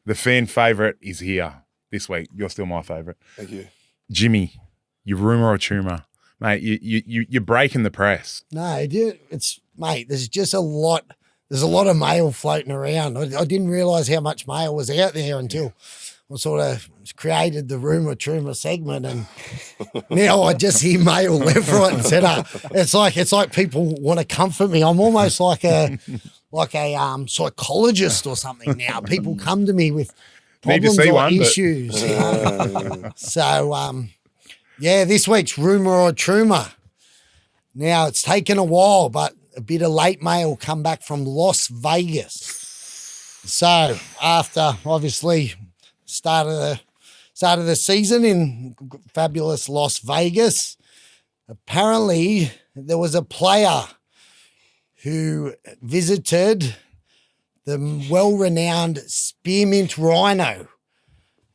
The fan favourite is here this week. You're still my favourite. Thank you. Jimmy, you rumour or trumour? Mate, you're breaking the press. No, mate, there's just a lot. There's a lot of mail floating around. I didn't realise how much mail was out there until I sort of created the rumour trumour segment, and now I just hear mail left, right, and centre. It's like people want to comfort me. I'm almost like a psychologist or something now. People come to me with Need to problems see or one, but- issues. So this week's rumour or trumour. Now it's taken a while, but a bit of late mail come back from Las Vegas. So after obviously start of the season in fabulous Las Vegas, apparently there was a player who visited the well-renowned Spearmint Rhino.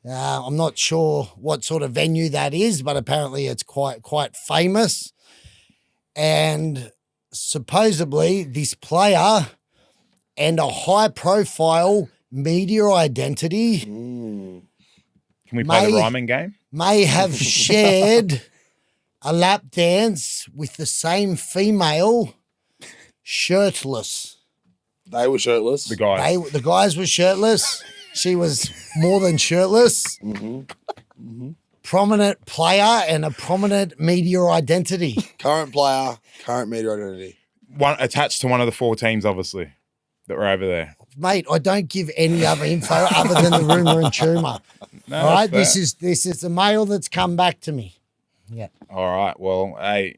I'm not sure what sort of venue that is, but apparently it's quite famous. And supposedly this player and a high-profile media identity Can we play the rhyming game? may have shared a lap dance with the same female shirtless. They were shirtless. The guys. The guys were shirtless. She was more than shirtless. Prominent player and a prominent media identity. Current player, current media identity. One attached to one of the 4 teams, obviously, that were over there. Mate, I don't give any other info other than the rumour and tumour. No, All right, that's this is the mail that's come back to me. Yeah. All right. Well, hey,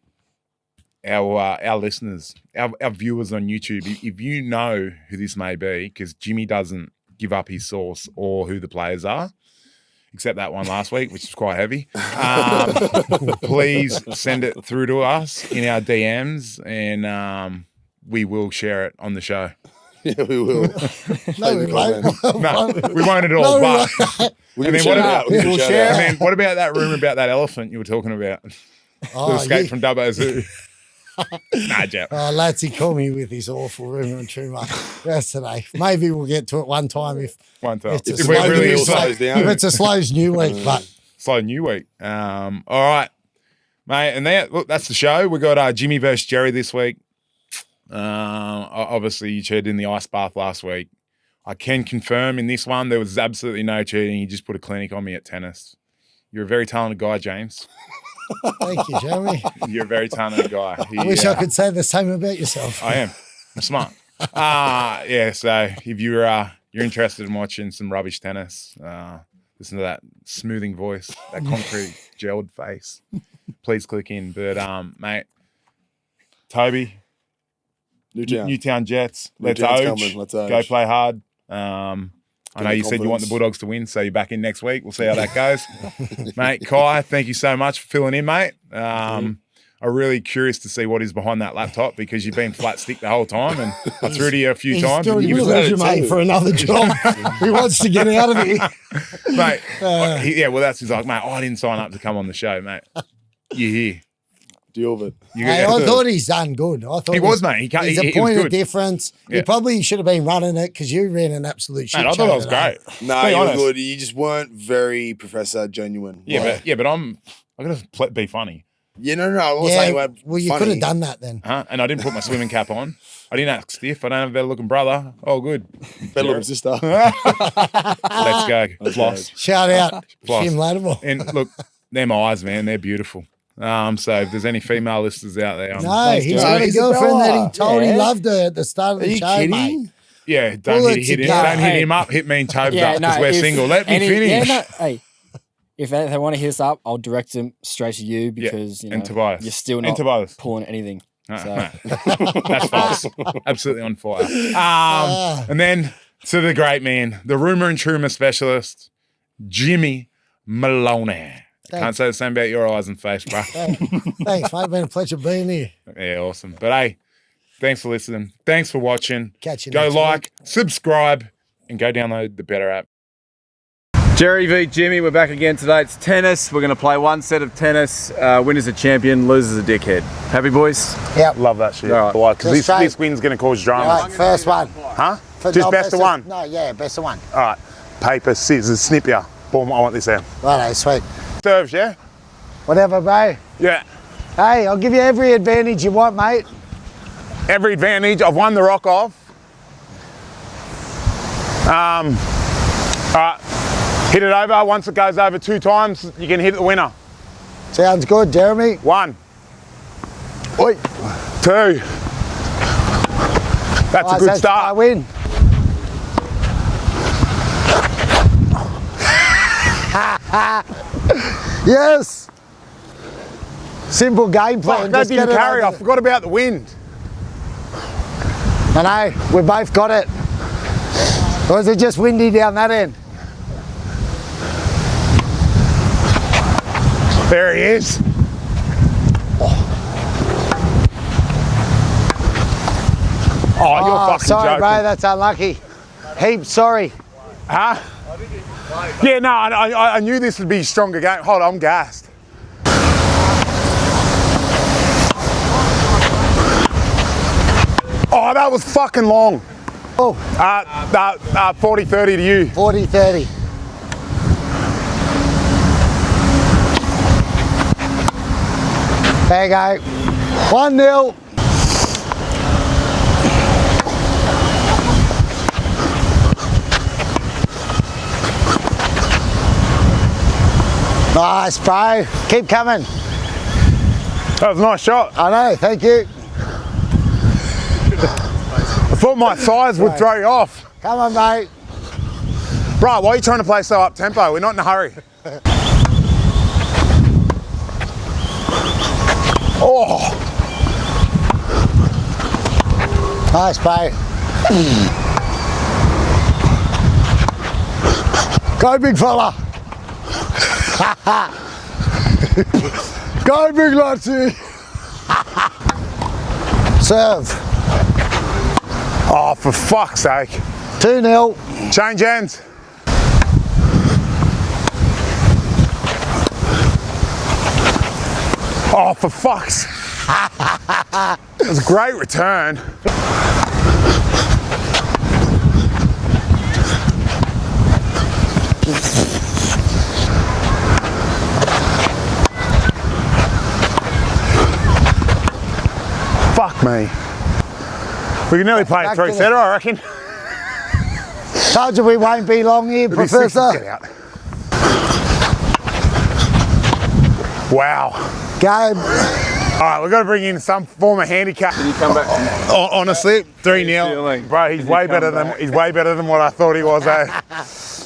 our listeners, our viewers on YouTube, if you know who this may be, because Jimmy doesn't give up his source or who the players are, except that one last week, which is quite heavy, please send it through to us in our DMs, and we will share it on the show. Yeah, we will. No, we won't. No, we won't at all. No, But We And can then what shout about- out. We can we'll shout share. out. and then what about that rumor about that elephant you were talking about? Oh, The escape yeah. from Dubbo Zoo. Nah, Jeff. Oh, Latsy, call me with his awful rumour and trumour yesterday. Maybe we'll get to it one time if One time. it's a If slow we're really news slows excited. week. down. If it's a slow new week, but Slow new week. All right, mate. And look, that's the show. We got Jimmy versus Jerry this week. Obviously, you cheated in the ice bath last week. I can confirm in this one there was absolutely no cheating. You just put a clinic on me at tennis. You're a very talented guy, James. thank you, Jeremy. You're a very talented guy. I wish I could say the same about yourself. I am. I'm smart. Yeah. So if you're interested in watching some rubbish tennis, listen to that smoothing voice, that concrete gelled face. Please click in. But mate, Toby, Newtown Jets. Let's Newtown's oge. coming, let's oge. Go play hard. I know Give me you said you want the confidence. Bulldogs to win, so you're back in next week. We'll see how that goes. Mate, Kai, thank you so much for filling in, mate. I'm really curious to see what is behind that laptop because you've been flat stick the whole time and I threw to you a few He's times. doing and you his was resume too. for another job. He wants to get out of here. mate. Yeah, well, he's like, mate, I didn't sign up to come on the show, mate. You're here. Deal with it. Hey, I thought he's done good. I thought He was, mate. He's He a point was of good. difference. Yeah. He probably should have been running it because you ran an absolute shit Mate, I show thought that was today. great. No, Be you were honest. good. You just weren't very Professor Genuine. Yeah, Like, but I gotta be funny, yeah, no. I'm not saying Yeah, you weren't well, you funny. could have done that then. huh? And I didn't put my swimming cap on. I didn't act stiff. I don't have a better looking brother. Oh, good. Better looking sister. Let's go. Floss. Shout out, Floss. Jim Latimore. And look, them eyes, man, they're beautiful. So if there's any female listeners out there, No, he's got a Isabella. girlfriend that he told he Yeah. loved her at the start of Are the you show, kidding? mate. yeah, Bullets hit again. him up. Hit me and Tobes up because we're if single. Let me any- finish. Yeah, no, hey, if they want to hit us up, I'll direct them straight to you because you know, and Tobias. you're still And not Tobias. pulling anything. So. That's false. Absolutely on fire. And then to the great man, the rumour and trumour specialist, Jimmy Maloney. Can't say the same about your eyes and face, bro. Thanks, mate. Been a pleasure being here. Yeah, awesome. But hey, thanks for listening. Thanks for watching. Catch you Go next like, week. subscribe, and go download the Better app. Jerry v Jimmy, we're back again today. It's tennis. We're going to play one set of tennis. Winner's a champion, loser's a dickhead. Happy, boys? Yep. Love that shit. All right. Why? Because Just straight. this win's going to cause drama. Right, first one. Huh? For- Just no, best of one. No, yeah, best of one. All right. Paper, scissors, snip ya. Boom, I want this out. Righto, sweet. Serves, yeah? Whatever, bro. Yeah. Hey, I'll give you every advantage you want, mate. Every advantage. I've won the rock off. All right. Hit it over. Once it goes over 2 times, you can hit the winner. Sounds good, Jeremy. 1. Oi. 2. That's a good I start. win. Yes. Simple game plan. Fuck, that Just didn't get it carry. I over. forgot about the wind. I know, we both got it. Or is it just windy down that end? There he is. Oh, you're fucking sorry, joking. bro, that's unlucky. Heaps sorry. Huh? Yeah, no, I knew this would be a stronger game. Hold on, I'm gassed. Oh, that was fucking long. Oh, 40-30 to you. 40-30. There you go. 1-0. Nice, bro. Keep coming. That was a nice shot. I know, thank you. I thought my size would throw you off. Come on, mate. Bro, why are you trying to play so up tempo? We're not in a hurry. Oh, Nice, bro. Go, big fella. Go, big Latsy. Serve. Oh, for fuck's sake. 2-0. Change hands. Oh, for fuck's. It was a great return. Fuck me. We can nearly play a three-setter, I reckon. Told you we won't be long here, Professor. Get out. Wow. Game. All right, we've got to bring in some form of handicap. Can you come back? Honestly, 3-0. Feeling? Bro, he's way better than what I thought he was.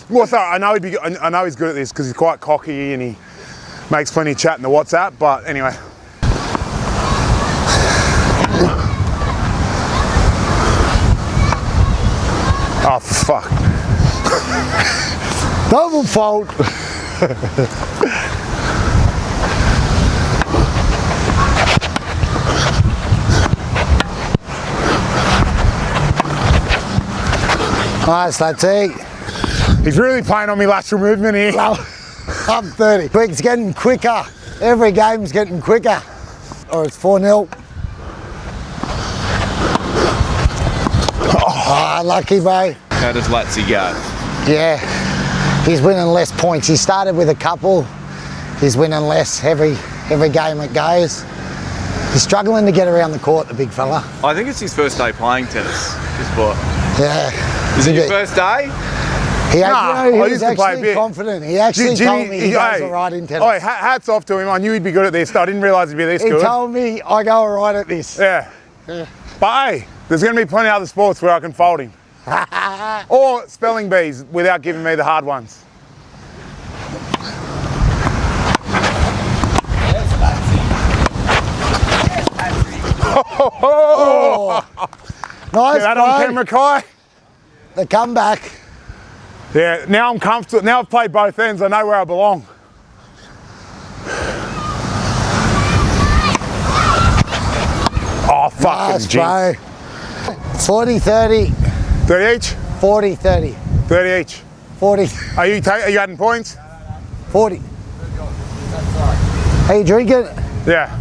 Well, sorry, I know he's good at this because he's quite cocky and he makes plenty of chat in the WhatsApp. But anyway. Oh, for fuck. Double fault. Nice, Latie. He's really playing on me lateral movement here. I'm 30. It's getting quicker. Every game's getting quicker. Or it's 4-0. Oh, lucky, bro. How does Latsy go? Yeah, he's winning less points. He started with a couple. He's winning less every game it goes. He's struggling to get around the court, the big fella. I think it's his first day playing tennis, this boy. Yeah. Is it your first day? He I was used to play a actually bit. confident. He actually told me he goes all right in tennis. Oh, hats off to him. I knew he'd be good at this. I didn't realise he'd be this He good. told me I go all right at this. Yeah. But hey, there's going to be plenty of other sports where I can fold him. Or spelling bees without giving me the hard ones. Oh. Nice, Get that on bro. camera, Kai. The comeback. Yeah, now I'm comfortable. Now I've played both ends. I know where I belong. Oh, fucking Nice, jinx. bro. 40-30. 30 each? 40-30. 30 each. 40. Are you adding points? 40. Are you drinking? Yeah.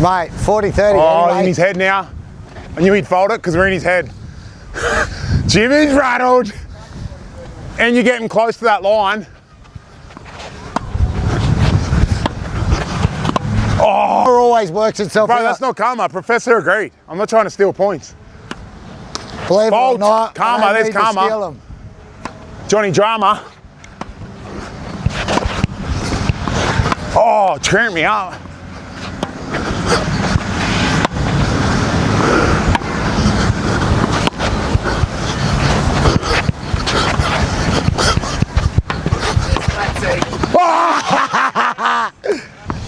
Mate, 40-30. Oh, anyway. in his head now. I knew he'd fold it because we're in his head. Jimmy's rattled. And you're getting close to that line. Oh, It always works itself bro, out. that's not karma. Professor agreed. I'm not trying to steal points. Believe it or Fault. not, Karma, I don't there's need to karma. steal 'em. Johnny Drama. Oh, tramp me up.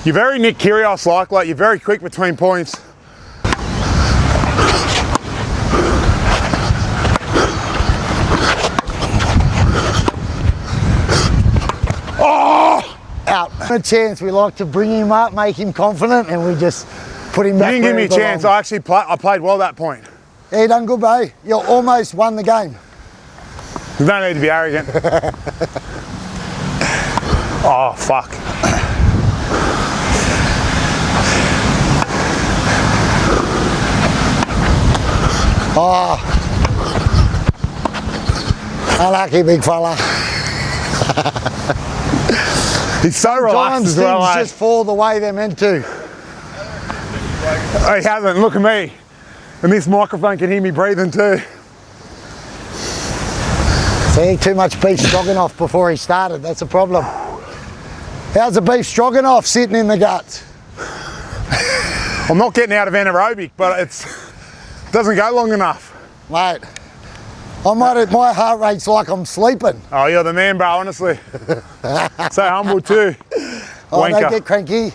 You're very Nick Kyrgios like you're very quick between points. Oh! Out. A chance, we like to bring him up, make him confident, and we just put him You back. didn't give where me a he chance. belongs. I played well that point. Yeah, you done good, bro. You almost won the game. You don't need to be arrogant. Oh, fuck. Oh. Unlucky, big fella. He's so relaxed Sometimes as well, things eh? just fall the way they're meant to. He hasn't. Look at me. And this microphone can hear me breathing too. See, too much beef stroganoff before he started. That's a problem. How's the beef stroganoff sitting in the guts? I'm not getting out of anaerobic, but it doesn't go long enough. Mate, my heart rate's like I'm sleeping. Oh, you're the man, bro, honestly. So humble too. Oh, Wanker. don't get cranky.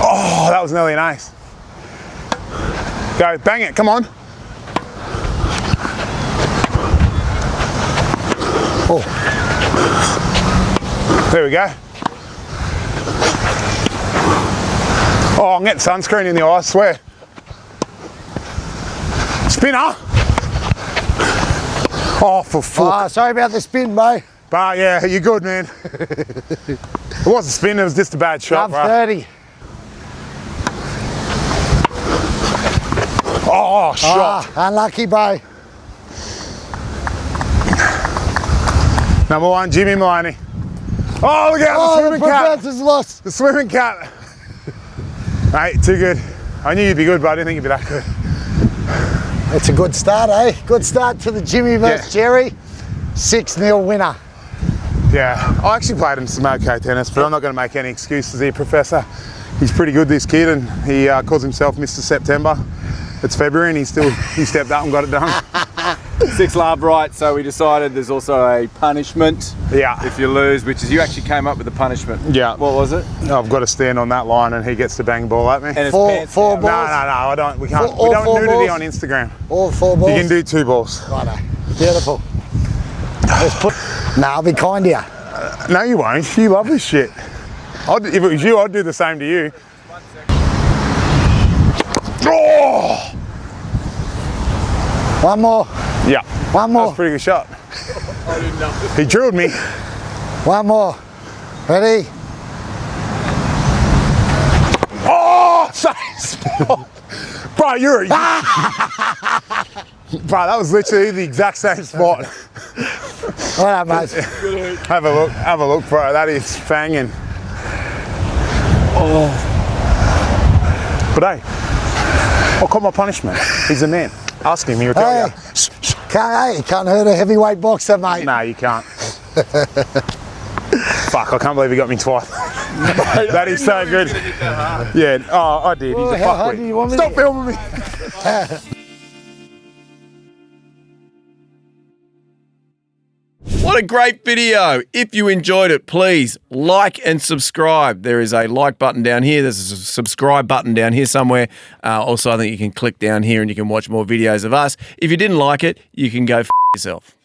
Oh, that was nearly an ace. Go, bang it, come on. Oh. There we go. Oh, I'm getting sunscreen in the eye, I swear. Spinner. Oh, for fuck. Sorry about the spin, bro. But yeah, you're good, man. It wasn't a spin, it was just a bad shot, Love bro. 30. Oh, shot. Unlucky, bro. Number 1, Jimmy Maloney. Oh, look out, the swimming cat. Professor's lost. The swimming cat. Mate, too good. I knew you'd be good, but I didn't think you'd be that good. It's a good start, eh? Good start to the Jimmy versus Jerry. 6-0 winner. Yeah, I actually played him some okay tennis, but I'm not going to make any excuses here, Professor. He's pretty good, this kid, and he calls himself Mr. September. It's February and he stepped up and got it done. 6 love right, so we decided there's also a punishment if you lose, which is you actually came up with the punishment. Yeah. What was it? I've got to stand on that line and he gets to bang the ball at me. And it's Four pants balls. down. No, I don't. We can't. All We don't four nudity balls? on Instagram. All 4 balls. You can do 2 balls. Righto. Beautiful. Let's put. I'll be kind to you. No, you won't. You love this shit. If it was you, I'd do the same to you. Oh! One more. Yeah. One That was more. a pretty good shot. I didn't know. He drilled me. One more. Ready? Oh! Sorry. Bro, you're a... Bro, that was literally the exact same spot. Well done, mate. Have a look, bro. That is fanging. Oh. But hey, I'll call my punishment. He's a man. Ask him, he'll tell you. Can't hurt a heavyweight boxer, mate. No, you can't. Fuck, I can't believe he got me twice. That is so good. Yeah, oh, I did. He's a how hard do you want fuckwit. me Stop to- filming me. What a great video. If you enjoyed it, please like and subscribe. There is a like button down here. There's a subscribe button down here somewhere. Also, I think you can click down here and you can watch more videos of us. If you didn't like it, you can go f yourself.